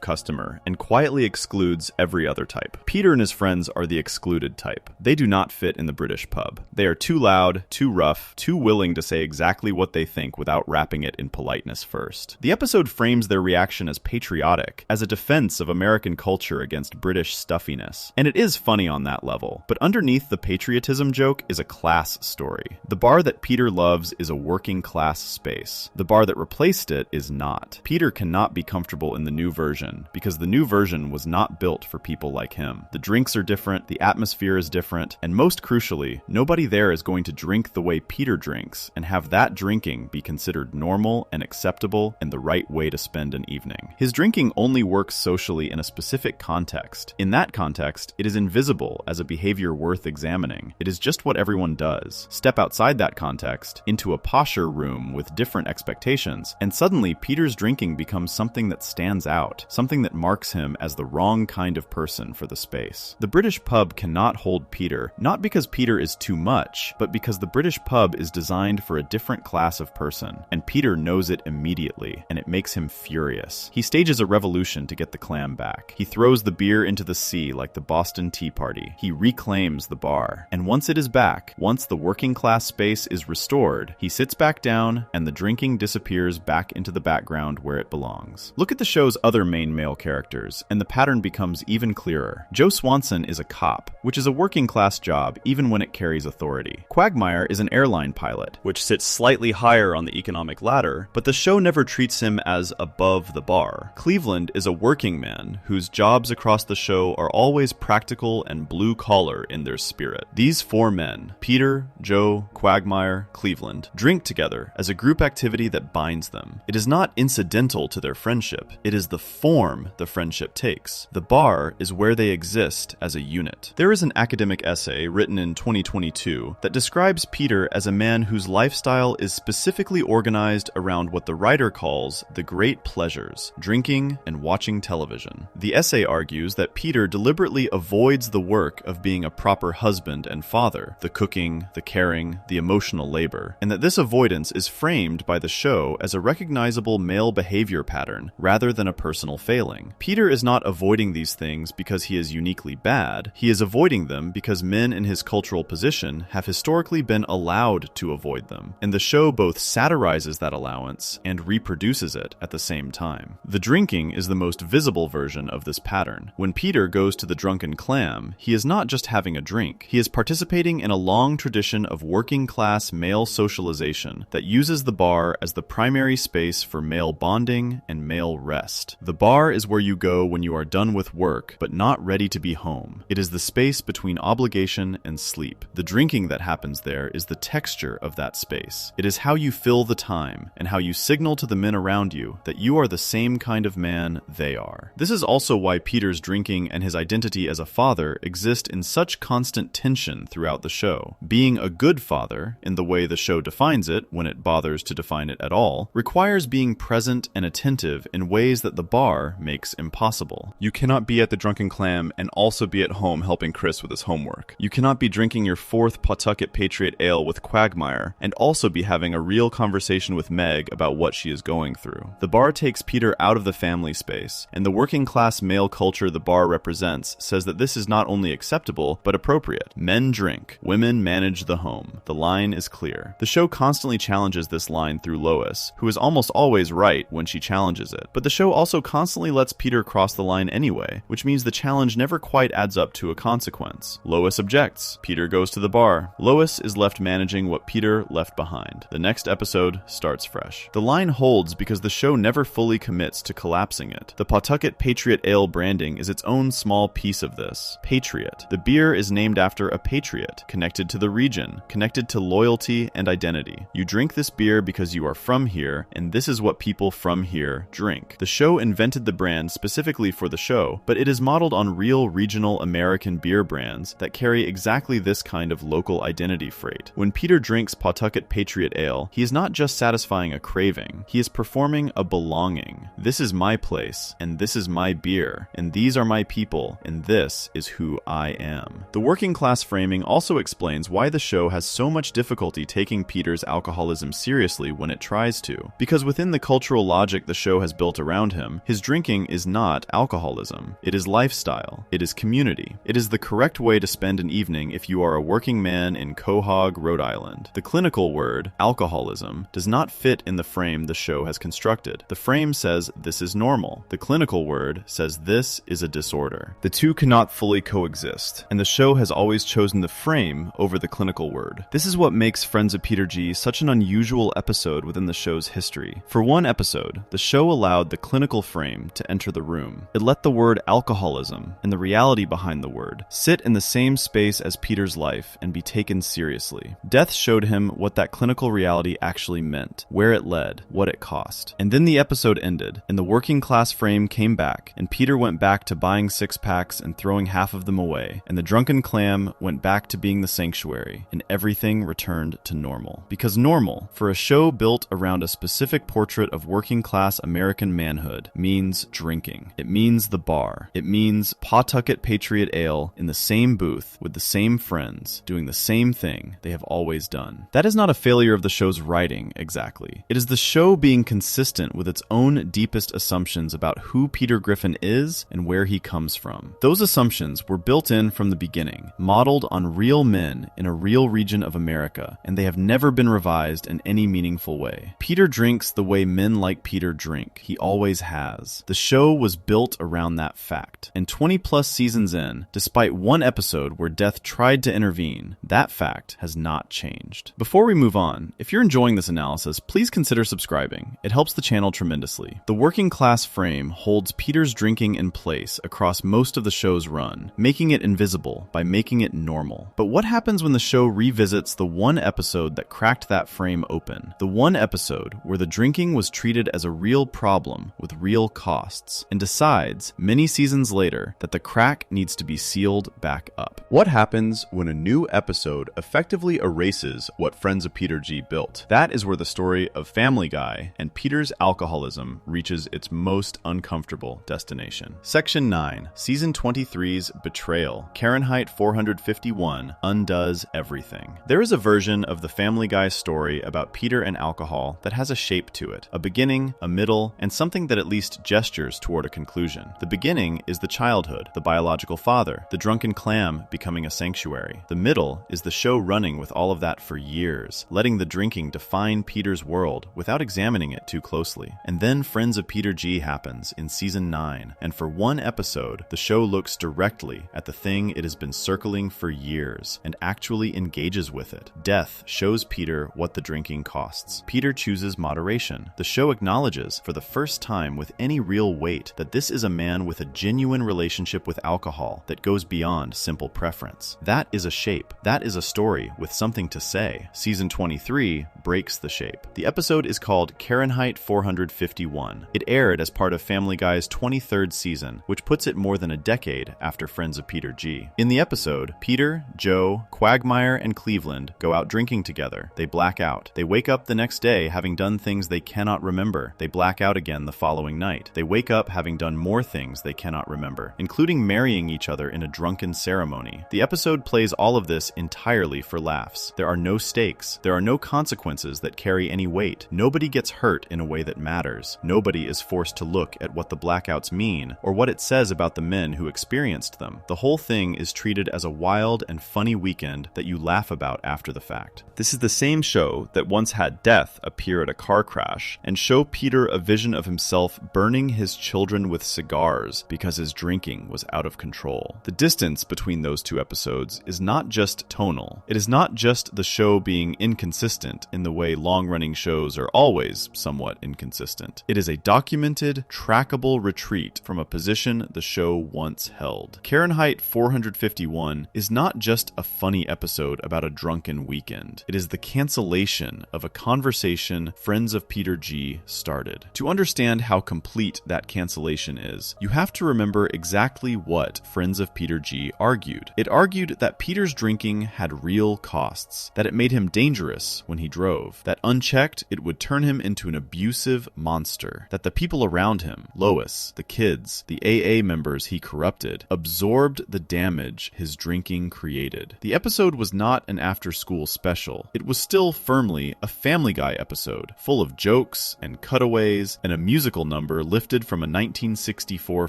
customer and quietly excludes every other type. Peter and his friends are the excluded type. They do not fit in the British pub. They are too loud, too rough, too willing to say exactly what they think without wrapping it in politeness first. The episode frames their reaction as patriotic, as a defense of American culture against British stuffiness. And it is funny on that level. But underneath the patriotism joke is a class story. The bar that Peter loves is a working class space. The bar that replaced it is not. Peter cannot be comfortable in the new version because the new version was not built for people like him. The drinks are different, the atmosphere is different, and most crucially, nobody there is going to drink the way Peter drinks and have that drinking be considered normal and acceptable and the right way to spend an evening. His drinking only works socially in a specific context. In that context, it is invisible as a behavior worth examining. It is just what everyone does. Step outside that context, into a posher room with different expectations, and suddenly Peter's drinking becomes something that stands out, something that marks him as the wrong kind of person for the space. The British pub cannot hold Peter, not because Peter is too much, but because the British pub is designed for a different class of person, and Peter knows it immediately, and it makes him furious. He stages a revolution to get the clam back. He throws the beer into the sea like the Boston Tea Party. He reclaims the bar, and once it is back, once the working class space is restored, he sits back down, and the drinking disappears back into the background where it belongs. Look at the show's other main male characters, and the pattern becomes even clearer. Joe Swanson is a cop, which is a working class job even when it carries authority. Quagmire is an airline pilot, which sits slightly higher on the economic ladder, but the show never treats him as above the bar. Cleveland is a working man whose jobs across the show are always practical and blue-collar in their spirit. These four men, Peter, Joe, Quagmire, Cleveland, drink together as a group activity that binds them. It is not incidental to their friendship. It is the form the friendship takes. The bar is where they exist as a unit. There is an academic essay written in 2022 that describes Peter as a man whose lifestyle is specifically organized around what the writer calls the great pleasures, drinking and watching television. The essay argues that Peter deliberately avoids the work of being a proper husband and father, the cooking, the caring, the emotional labor, and that this avoidance is framed by the show as a recognizable male behavior pattern rather than a personal failing. Peter is not avoiding these things because he is uniquely bad. He is avoiding them because men in his cultural position have historically been allowed to avoid them, and the show both satirizes that allowance and reproduces it at the same time. The drinking is the most visible version of this pattern. When Peter goes to the Drunken Clam, he is not just having a drink. He is participating in a long tradition of working-class male socialization that uses the bar as the primary space for male bonding and male rest. The bar is where you go when you are done with work, but not ready to be home. It is the space between obligation and sleep. The drinking that happens there is the texture of that space. It is how you fill the time, and how you signal to the men around you that you are the same kind of man they are. This is also why Peter's drinking and his identity as a father exist in such constant tension throughout the show. Being a good father, in the way the show defines it, when it bothers to define it at all, requires being present and attentive in ways that the bar makes impossible. You cannot be at the Drunken Clam and also be at home helping Chris with his homework. You cannot be drinking your fourth Pawtucket Patriot Ale with Quagmire and also be having a real conversation with Meg about what she is going through. The bar takes Peter out of the family space, and the working class male culture the bar represents says that this is not only acceptable, but appropriate. Men drink, women manage the home. The line is clear. The show constantly challenges this line through Lois, who is almost always right when she challenges it. But the show also constantly lets Peter cross the line anyway, which means the challenge never quite adds up to a consequence. Lois objects. Peter goes to the bar. Lois is left managing what Peter left behind. The next episode starts fresh. The line holds because the show never fully commits to collapsing it. The Pawtucket Patriot Ale branding is its own small piece of this. Patriot. The beer is named after a patriot, connected to the region, connected to loyalty and identity. You drink this beer because you are from here, and this is what people from here drink. The show invented the brand specifically for the show, but it is modeled on real regional American beer brands that carry exactly this kind of local identity freight. When Peter drinks Pawtucket Patriot Ale, he is not just satisfying a craving, he is performing a belonging. This is my place, and this is my beer, and these are my people, and this is who I am. The working class framing also explains why the show has so much difficulty taking Peter's alcoholism seriously when it tries to. Because within the cultural logic the show has built around him, his drinking is not alcoholism. It is lifestyle. It is community. It is the correct way to spend an evening if you are a working man in Quahog, Rhode Island. The clinical word, alcoholism, does not fit in the frame the show has constructed. The frame says this is normal. The clinical word says this is a disorder. The two cannot fully coexist, and the show has always chosen the frame over the clinical word. This is what makes Friends of Peter G such an unusual episode within the show's history. For one episode, the show allowed the clinical frame to enter the room. It let the word alcoholism, and the reality behind the word, sit in the same space as Peter's life and be taken seriously. Death showed him what that clinical reality actually meant, where it led, what it cost. And then the episode ended, and the working class frame came back, and Peter went back to buying six-packs and throwing half of them away, and the Drunken Clam went back to being the sanctuary, and everything returned to normal. Because normal, for a show built around a specific portrait of working class American manhood, means drinking. It means the bar. It means Pawtucket Patriot Ale in the same booth with the same friends, doing the same thing they have always done. That is not a failure of the show's writing, exactly. It is the show being consistent with its own deepest assumptions about who Peter Griffin is and where he comes from. Those assumptions were built in from the beginning, modeled on real men in a real region of America, and they have never been revised in any meaningful way. Peter drinks the way men like Peter drink. He always has. The show was built around that fact. And 20 plus seasons in, despite one episode where death tried to intervene, that fact has not changed. Before we move on, if you're enjoying this analysis, please consider subscribing. It helps the channel tremendously. The working class frame holds Peter's drinking in place across most of the show's run, making it invisible by making it normal. But what happens when the show revisits the one episode that cracked that frame open? The one episode where the drinking was treated as a real problem with real costs, and decides, many seasons later, that the crack needs to be sealed back up. What happens when a new episode effectively erases what Friends of Peter G built? That is where the story of Family Guy and Peter's alcoholism reaches its most uncomfortable destination. Section 9, Season 23's Betrayal, Fahrenheit 451, undoes everything. There is a version of the Family Guy story about Peter and alcohol that has a shape to it, a beginning, a middle, and something that at least gestures toward a conclusion. The beginning is the childhood, the biological father, the Drunken Clam becoming a sanctuary. The middle is the show running with all of that for years, letting the drinking define Peter's world without examining it too closely. And then Friends of Peter G happens in Season 9, and for one episode, the show looks directly at the thing it has been circling for years, and actually engages with it. Death shows Peter what the drinking costs. Peter chooses moderation. The show acknowledges, for the first time with any real weight, that this is a man with a genuine relationship with alcohol that goes beyond simple preference. That is a shape. That is a story with something to say. Season 23 breaks the shape. The episode is called Fahrenheit 451. It aired as part of Family Guy's 23rd season, which puts it more than a decade after Friends of Peter G. In the episode, Peter, Joe, Quagmire, and Cleveland go out drinking together. They black out. They wake up the next day having done things they cannot remember. They black out again the following night. They wake up having done more things they cannot remember, including marrying each other in a drunken ceremony. The episode plays all of this entirely for laughs. There are no stakes. There are no consequences that carry any weight. Nobody gets hurt in a way that matters. Nobody is forced to look at what the blackouts mean or what it says about the men who experienced them. The whole thing is treated as a wild and funny weekend that you laugh about after the fact. This is the same show that once had Death appear at a car crash and show Peter a vision of himself burning his children with cigars because his drinking was out of control. The distance between those two episodes is not just tonal. It is not just the show being inconsistent in the way long-running shows are always somewhat inconsistent. It is a documented, trackable retreat from a position the show once held. Fahrenheit 451 is not just a funny episode about a drunken weekend. It is the cancellation of a conversation Friends of Peter G started. To understand how complete that cancellation is, you have to remember exactly what Friends of Peter G argued. It argued that Peter's drinking had real costs, that it made him dangerous when he drove, that unchecked it would turn him into an abusive monster, that the people around him, Lois, the kids, the AA members he corrupted, absorbed the damage his drinking created. The episode was not an after-school special. It was still firmly a Family Guy episode, full of jokes and cutaways and a musical number lifted from a 1964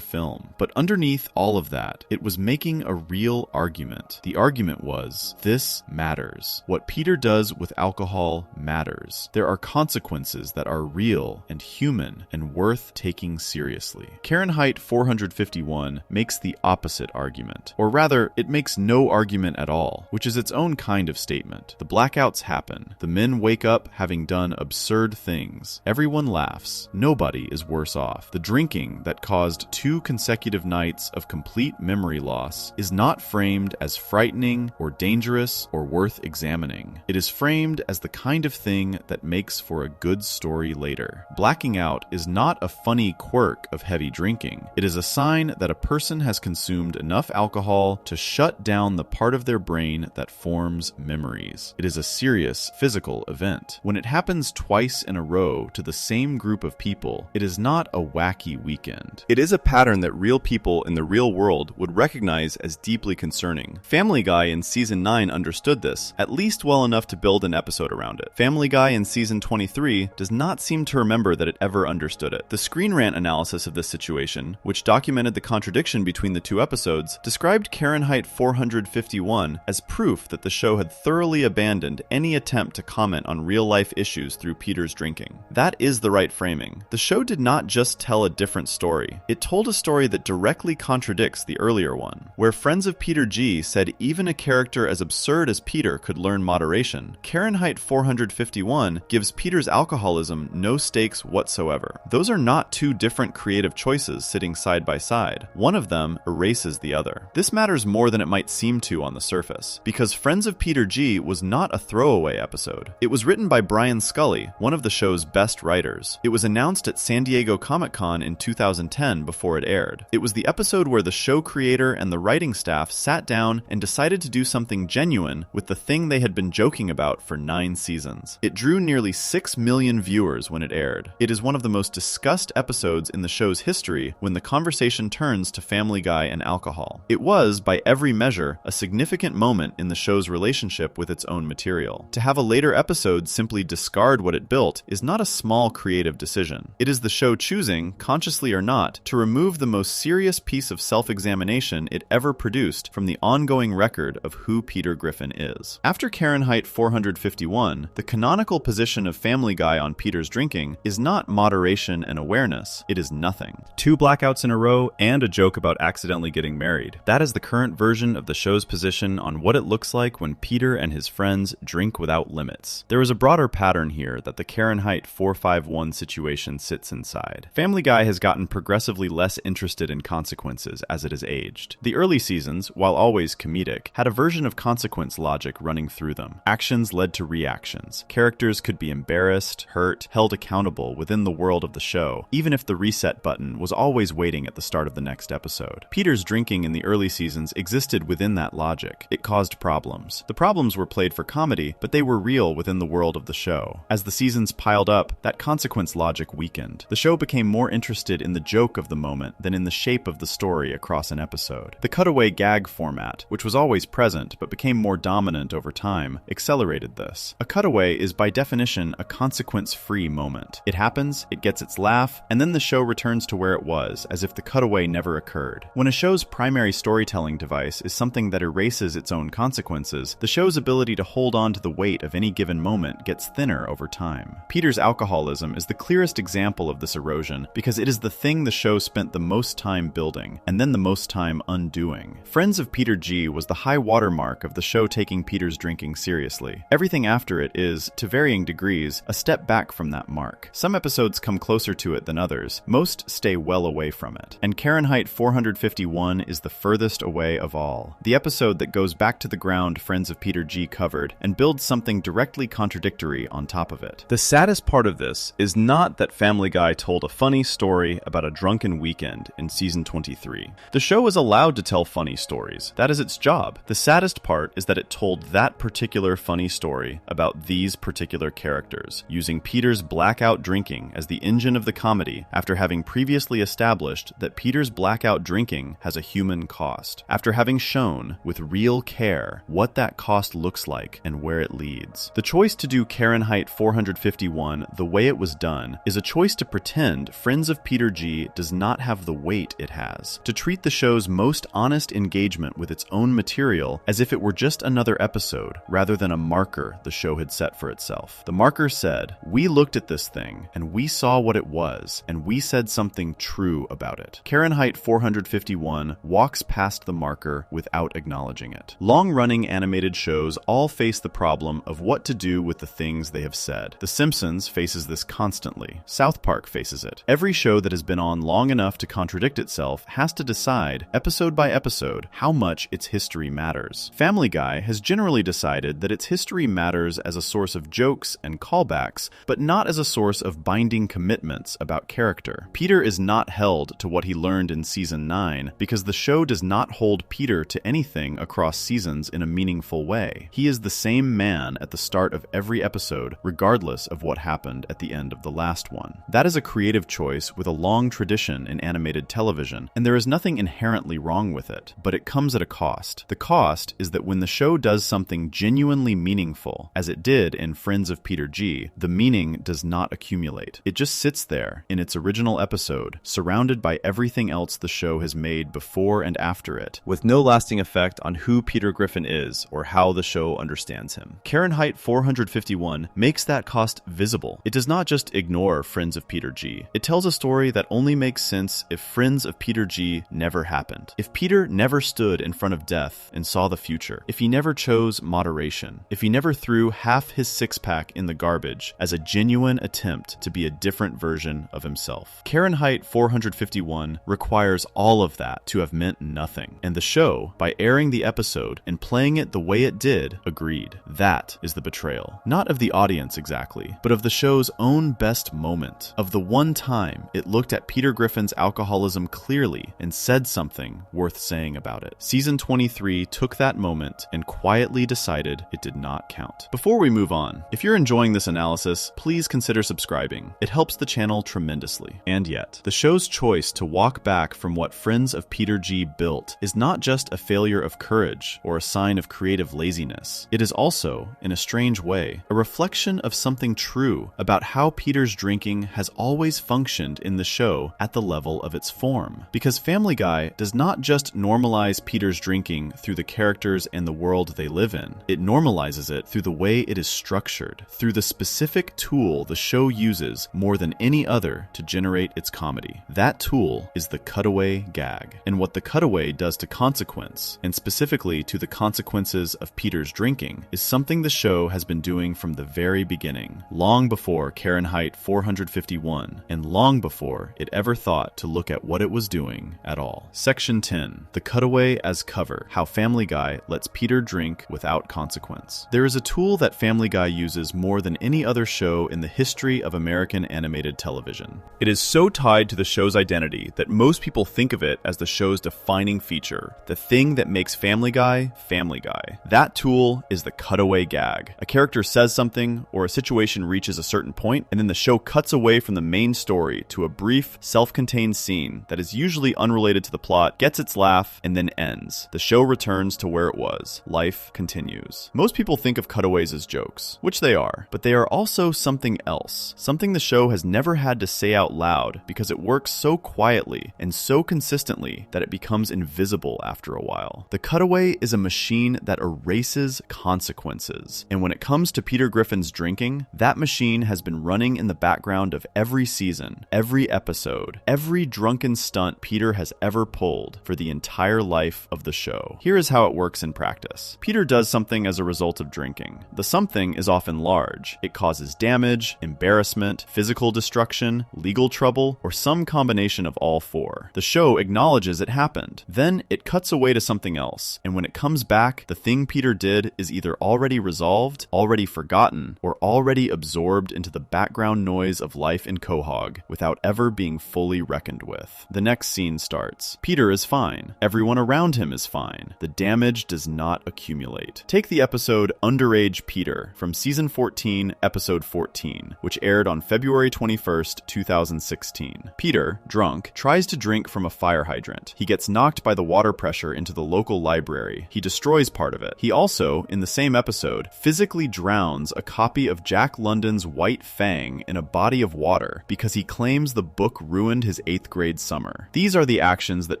film. But underneath all of that, it was making a real argument. The argument was, this matters. What Peter does with alcohol matters. There are consequences that are real and human and worth taking seriously. Fahrenheit 451 makes the opposite argument. Or rather, it makes no argument at all, which is its own kind of statement. The blackouts happen. The men wake up having done absurd things. Everyone laughs. Nobody is worse off. The drinking that caused 2 consecutive nights of complete memory loss is not framed as frightening or dangerous or worth examining. It is framed as the kind of thing that makes for a good story later. Blacking out is not a funny quirk of heavy drinking. It is a sign that a person has consumed enough alcohol to shut down the part of their brain that forms memories. It is a serious physical event. When it happens twice in a row to the same group of people, it is not a wacky weekend. It is a pattern that real people in the real world would recognize as deeply concerning. Family Guy in Season 9 understood this, at least well enough to build an episode around it. Family Guy in Season 23 does not seem to remember that it ever understood it. The Screen Rant analysis of this situation, which documented the contradiction between the 2 episodes, described Fahrenheit 451 as proof that the show had thoroughly abandoned any attempt to comment on real-life issues through Peter's drinking. That is the right framing. The show did not just tell a different story. It told a story that directly contradicts the earlier one. Where friends of Peter G said even a character as absurd as Peter could learn moderation, Fahrenheit 451 gives Peter's alcoholism no stakes whatsoever. Those are not 2 different creative choices sitting side by side. One of them erases the other. This matters more than it might seem to on the surface, because Friends of Peter G was not a throwaway episode. It was written by Brian Scully, one of the show's best writers. It was announced at San Diego Comic-Con in 2010 before it aired. It was the episode where the show creator and the writing staff sat down and decided to do something genuine with the thing they had been joking about for 9 seasons. It drew nearly 6 million viewers when it aired. It is one of the most discussed episodes in the show's history when the conversation turns to Family Guy and alcohol. It was, by every measure, a significant moment in the show's relationship with its own material. To have a later episode simply discard what it built is not a small creative decision. It is the show choosing, consciously or not, to remove the most serious piece of self-examination it ever produced from the ongoing record of who Peter Griffin is. After Fahrenheit 451, the canonical position of Family Guy on Peter's drinking is not moderation and awareness, it is nothing. 2 blackouts in a row and a joke about accidentally getting married. That is the current version of the show's position on what it looks like when Peter and his friends drink without limits. There is a broader pattern here that the Fahrenheit 451 situation sits inside. Family Guy has gotten progressively less interested in consequences as it has aged. The early seasons, while always comedic, had a version of consequence logic running through them. Actions led to reactions. Characters could be embarrassed, hurt, held accountable within the world of the show, even if the reset button was always waiting at the start of the next episode. Peter's drinking in the early seasons existed within that logic. It caused problems. The problems were played for comedy, but they were real within the world of the show. As the seasons piled up, that consequence logic weakened. The show became more interested in the joke of the moment than in the shape of the story across an episode. The cutaway gag format, which was always present but became more dominant over time, accelerated this. A cutaway is by definition a consequence-free moment. It happens, it gets its laugh, and then the show returns to where it was, as if the cutaway never occurred. When a show's primary storytelling device is something that erases its own consequences, the show's ability to hold on to the weight of any given moment gets thinner over time. Peter's alcoholism is the clearest example of this erosion because it is the thing the show spent the most time building, and then the most time undoing. Friends of Peter G was the high watermark of the show taking Peter's drinking seriously. Everything after it is, to varying degrees, a step back from that mark. Some episodes come closer to it than others. Most stay well away from it. And Fahrenheit 451 is the furthest away of all. The episode that goes back to the ground Friends of Peter G covered and builds something directly contradictory on top of it. The saddest part of this is not that Family Guy told a funny story about a drunken weekend in season 23. The show is allowed to tell funny stories. That is its job. The saddest part is that it told that particular funny story about these particular characters, using Peter's blackout drinking as the engine of the comedy after having previously previously established that Peter's blackout drinking has a human cost, after having shown, with real care, what that cost looks like and where it leads. The choice to do Fahrenheit 451 the way it was done is a choice to pretend Friends of Peter G does not have the weight it has, to treat the show's most honest engagement with its own material as if it were just another episode, rather than a marker the show had set for itself. The marker said, "We looked at this thing, and we saw what it was, and we said something true about it." Fahrenheit 451 walks past the marker without acknowledging it. Long-running animated shows all face the problem of what to do with the things they have said. The Simpsons faces this constantly. South Park faces it. Every show that has been on long enough to contradict itself has to decide, episode by episode, how much its history matters. Family Guy has generally decided that its history matters as a source of jokes and callbacks, but not as a source of binding commitments about character. Peter is not held to what he learned in season 9 because the show does not hold Peter to anything across seasons in a meaningful way. He is the same man at the start of every episode, regardless of what happened at the end of the last one. That is a creative choice with a long tradition in animated television, and there is nothing inherently wrong with it, but it comes at a cost. The cost is that when the show does something genuinely meaningful, as it did in Friends of Peter G, the meaning does not accumulate. It just sits there in its original episode, surrounded by everything else the show has made before and after it, with no lasting effect on who Peter Griffin is or how the show understands him. Fahrenheit 451 makes that cost visible. It does not just ignore Friends of Peter G. It tells a story that only makes sense if Friends of Peter G never happened. If Peter never stood in front of death and saw the future. If he never chose moderation. If he never threw half his six-pack in the garbage as a genuine attempt to be a different version of himself. Fahrenheit 451 requires all of that to have meant nothing. And the show, by airing the episode and playing it the way it did, agreed. That is the betrayal. Not of the audience exactly, but of the show's own best moment. Of the one time it looked at Peter Griffin's alcoholism clearly and said something worth saying about it. Season 23 took that moment and quietly decided it did not count. Before we move on, if you're enjoying this analysis, please consider subscribing. It helps the channel tremendously. And yet, the show's choice to walk back from what Friends of Peter G built is not just a failure of courage or a sign of creative laziness. It is also, in a strange way, a reflection of something true about how Peter's drinking has always functioned in the show at the level of its form. Because Family Guy does not just normalize Peter's drinking through the characters and the world they live in. It normalizes it through the way it is structured, through the specific tool the show uses more than any other to generate its comedy. That tool is the cutaway gag. And what the cutaway does to consequence, and specifically to the consequences of Peter's drinking, is something the show has been doing from the very beginning, long before Fahrenheit 451, and long before it ever thought to look at what it was doing at all. Section 10. The cutaway as cover. How Family Guy lets Peter drink without consequence. There is a tool that Family Guy uses more than any other show in the history of American animated television. It is so tied to the show's identity that most people think of it as the show's defining feature, the thing that makes Family Guy, Family Guy. That tool is the cutaway gag. A character says something, or a situation reaches a certain point, and then the show cuts away from the main story to a brief, self-contained scene that is usually unrelated to the plot, gets its laugh, and then ends. The show returns to where it was. Life continues. Most people think of cutaways as jokes, which they are, but they are also something else. Something the show has never had to say out loud because it works so quietly and so consistently that it becomes invisible after a while. The cutaway is a machine that erases consequences. And when it comes to Peter Griffin's drinking, that machine has been running in the background of every season, every episode, every drunken stunt Peter has ever pulled for the entire life of the show. Here is how it works in practice. Peter does something as a result of drinking. The something is often large. It causes damage, embarrassment, physical destruction, legal trouble, or some combination of all four. The show acknowledges it happened. Then it cuts away to something else, and when it comes back, the thing Peter did is either already resolved, already forgotten, or already absorbed into the background noise of life in Quahog without ever being fully reckoned with. The next scene starts. Peter is fine. Everyone around him is fine. The damage does not accumulate. Take the episode Underage Peter from season 14, episode 14, which aired on February 21st, 2016. scene. Peter, drunk, tries to drink from a fire hydrant. He gets knocked by the water pressure into the local library. He destroys part of it. He also, in the same episode, physically drowns a copy of Jack London's White Fang in a body of water because he claims the book ruined his 8th grade summer. These are the actions that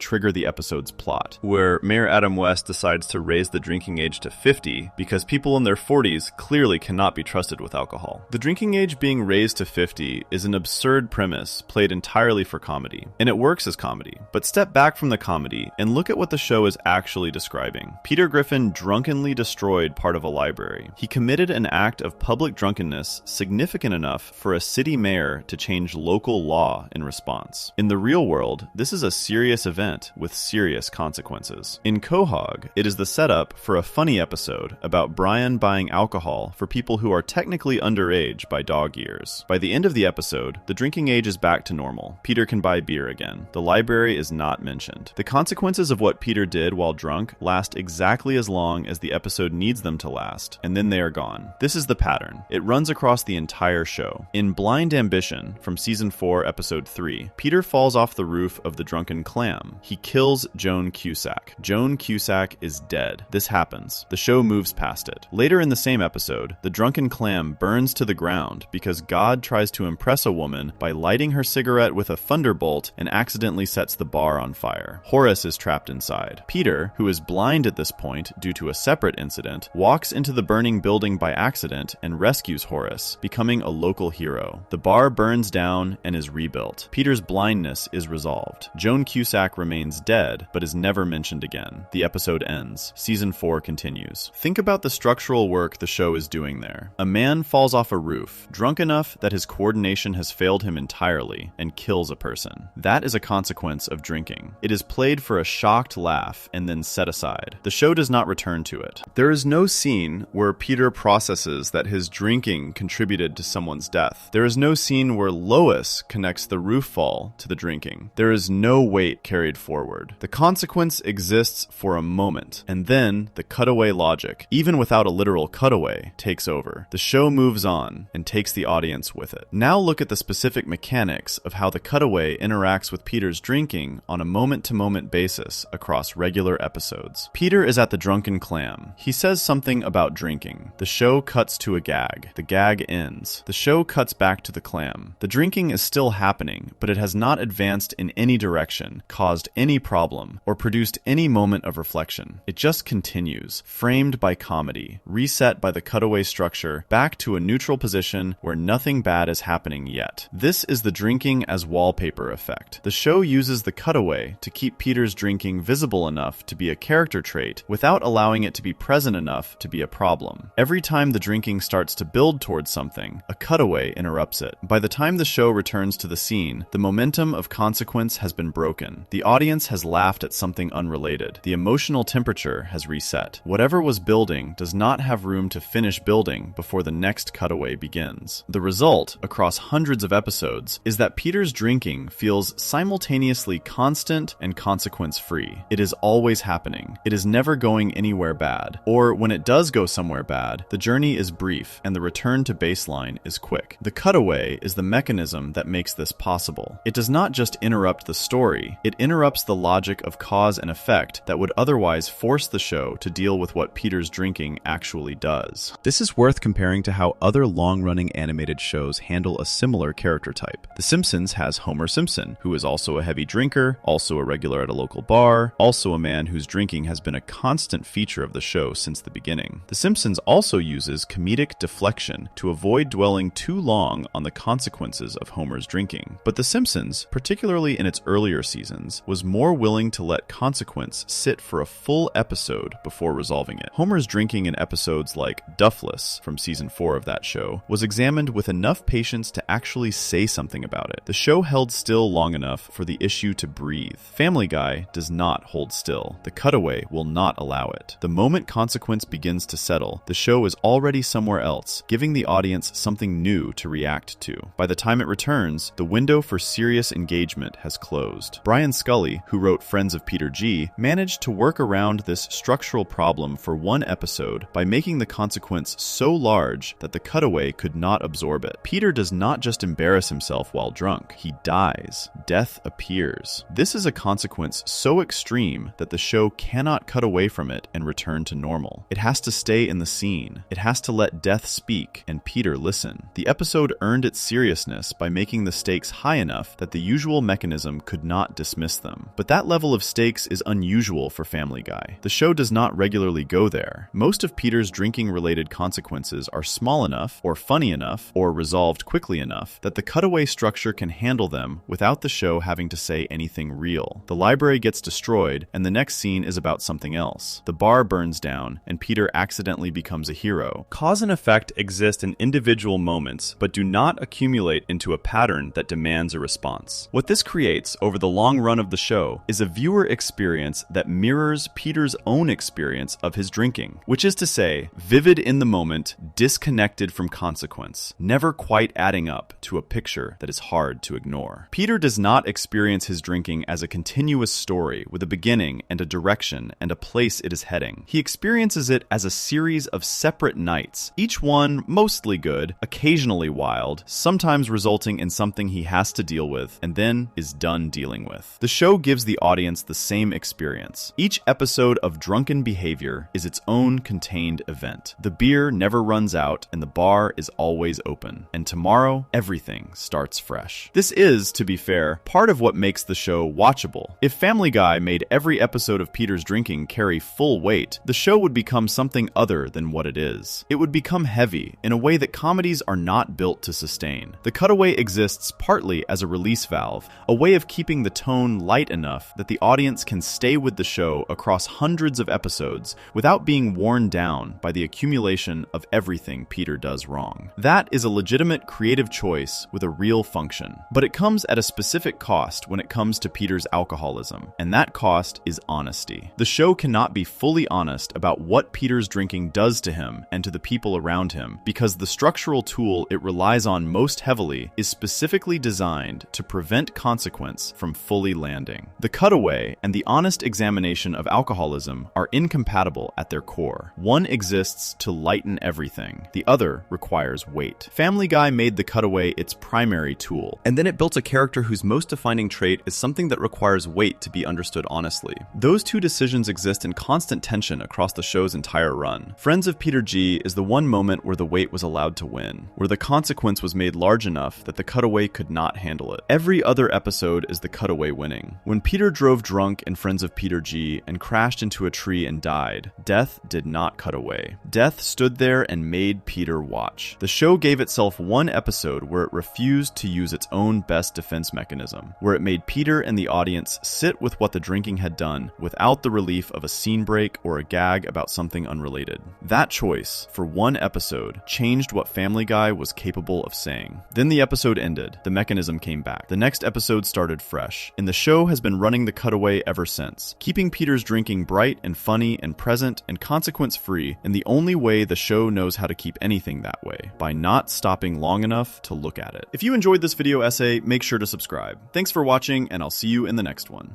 trigger the episode's plot, where Mayor Adam West decides to raise the drinking age to 50 because people in their 40s clearly cannot be trusted with alcohol. The drinking age being raised to 50 is an absurd premise played entirely for comedy, and it works as comedy. But step back from the comedy and look at what the show is actually describing. Peter Griffin drunkenly destroyed part of a library. He committed an act of public drunkenness significant enough for a city mayor to change local law in response. In the real world, this is a serious event with serious consequences. In Quahog, it is the setup for a funny episode about Brian buying alcohol for people who are technically underage by dog years. By the end of the episode, the drinking age is back to normal. Peter can buy beer again. The library is not mentioned. The consequences of what Peter did while drunk last exactly as long as the episode needs them to last, and then they are gone. This is the pattern. It runs across the entire show. In Blind Ambition, from season 4, episode 3, Peter falls off the roof of the Drunken Clam. He kills Joan Cusack. Joan Cusack is dead. This happens. The show moves past it. Later in the same episode, the Drunken Clam burns to the ground because God tries to impress a woman by lighting her cigarette with a thunderbolt and accidentally sets the bar on fire. Horace is trapped inside. Peter, who is blind at this point due to a separate incident, walks into the burning building by accident and rescues Horace, becoming a local hero. The bar burns down and is rebuilt. Peter's blindness is resolved. Joan Cusack remains dead, but is never mentioned again. The episode ends. Season 4 continues. Think about the structural work the show is doing there. A man falls off a roof, drunk enough that his coordination has failed him entirely, and kills a person. That is a consequence of drinking. It is played for a shocked laugh and then set aside. The show does not return to it. There is no scene where Peter processes that his drinking contributed to someone's death. There is no scene where Lois connects the roof fall to the drinking. There is no weight carried forward. The consequence exists for a moment, and then the cutaway logic, even without a literal cutaway, takes over. The show moves on and takes the audience with it. Now look at the specific mechanics of how the cutaway interacts with Peter's drinking on a moment-to-moment basis across regular episodes. Peter is at the Drunken Clam. He says something about drinking. The show cuts to a gag. The gag ends. The show cuts back to the clam. The drinking is still happening, but it has not advanced in any direction, caused any problem, or produced any moment of reflection. It just continues, framed by comedy, reset by the cutaway structure, back to a neutral position where nothing bad is happening yet. This is the drinking as wallpaper effect. The show uses the cutaway to keep Peter's drinking visible enough to be a character trait without allowing it to be present enough to be a problem. Every time the drinking starts to build towards something, a cutaway interrupts it. By the time the show returns to the scene, the momentum of consequence has been broken. The audience has laughed at something unrelated. The emotional temperature has reset. Whatever was building does not have room to finish building before the next cutaway begins. The result, across hundreds of episodes, is that Peter's drinking feels simultaneously constant and consequence-free. It is always happening. It is never going anywhere bad. Or when it does go somewhere bad, the journey is brief and the return to baseline is quick. The cutaway is the mechanism that makes this possible. It does not just interrupt the story, it interrupts the logic of cause and effect that would otherwise force the show to deal with what Peter's drinking actually does. This is worth comparing to how other long-running animated shows handle a similar character type. The Simpsons has Homer Simpson, who is also a heavy drinker, also a regular at a local bar, also a man whose drinking has been a constant feature of the show since the beginning. The Simpsons also uses comedic deflection to avoid dwelling too long on the consequences of Homer's drinking. But The Simpsons, particularly in its earlier seasons, was more willing to let consequence sit for a full episode before resolving it. Homer's drinking in episodes like Duffless, from season 4 of that show, was examined with enough patience to actually say something about it. The show held still long enough for the issue to breathe. Family Guy does not hold still. The cutaway will not allow it. The moment consequence begins to settle, the show is already somewhere else, giving the audience something new to react to. By the time it returns, the window for serious engagement has closed. Brian Scully, who wrote Friends of Peter G., managed to work around this structural problem for one episode by making the consequence so large that the cutaway could not absorb it. Peter does not just embarrass himself while drunk. he dies. Death appears. This is a consequence so extreme that the show cannot cut away from it and return to normal. It has to stay in the scene. It has to let death speak and Peter listen. The episode earned its seriousness by making the stakes high enough that the usual mechanism could not dismiss them. But that level of stakes is unusual for Family Guy. The show does not regularly go there. Most of Peter's drinking-related consequences are small enough, or funny enough, or resolved quickly enough that the cutaway structure can handle them without the show having to say anything real. The library gets destroyed, and the next scene is about something else. The bar burns down, and Peter accidentally becomes a hero. Cause and effect exist in individual moments, but do not accumulate into a pattern that demands a response. What this creates over the long run of the show is a viewer experience that mirrors Peter's own experience of his drinking, which is to say, vivid in the moment, disconnected from consequence, never quite adding up to a picture that is hard to ignore. Peter does not experience his drinking as a continuous story with a beginning and a direction and a place it is heading. He experiences it as a series of separate nights, each one mostly good, occasionally wild, sometimes resulting in something he has to deal with and then is done dealing with. The show gives the audience the same experience. Each episode of drunken behavior is its own contained event. The beer never runs out and the bar is always open. And tomorrow, everything starts fresh. This is, to be fair, part of what makes the show watchable. If Family Guy made every episode of Peter's drinking carry full weight, the show would become something other than what it is. It would become heavy in a way that comedies are not built to sustain. The cutaway exists partly as a release valve, a way of keeping the tone light enough that the audience can stay with the show across hundreds of episodes without being worn down by the accumulation of everything Peter does wrong. That is a legitimate creative choice with a real function, but it comes at a specific cost when it comes to Peter's alcoholism, and that cost is honesty. The show cannot be fully honest about what Peter's drinking does to him and to the people around him because the structural tool it relies on most heavily is specifically designed to prevent consequence from fully landing. The cutaway and the honest examination of alcoholism are incompatible at their core. One exists to lighten everything. The other requires weight. Family Guy made the cutaway its primary tool, and then it built a character whose most defining trait is something that requires weight to be understood honestly. Those two decisions exist in constant tension across the show's entire run. Friends of Peter G is the one moment where the weight was allowed to win, where the consequence was made large enough that the cutaway could not handle it. Every other episode is the cutaway winning. When Peter drove drunk in Friends of Peter G and crashed into a tree and died, death did not cut away. Death stood there and made Peter watch. The show gave itself one episode where it refused to use its own best defense mechanism, where it made Peter and the audience sit with what the drinking had done without the relief of a scene break or a gag about something unrelated. That choice, for one episode, changed what Family Guy was capable of saying. Then the episode ended. The mechanism came back. The next episode started fresh, and the show has been running the cutaway ever since, keeping Peter's drinking bright and funny and present and consequence-free in the only way the show knows how to keep anything that way, by not stopping long enough to look at it. If you enjoyed this video essay, make sure to subscribe. Thanks for watching, and I'll see you in the next one.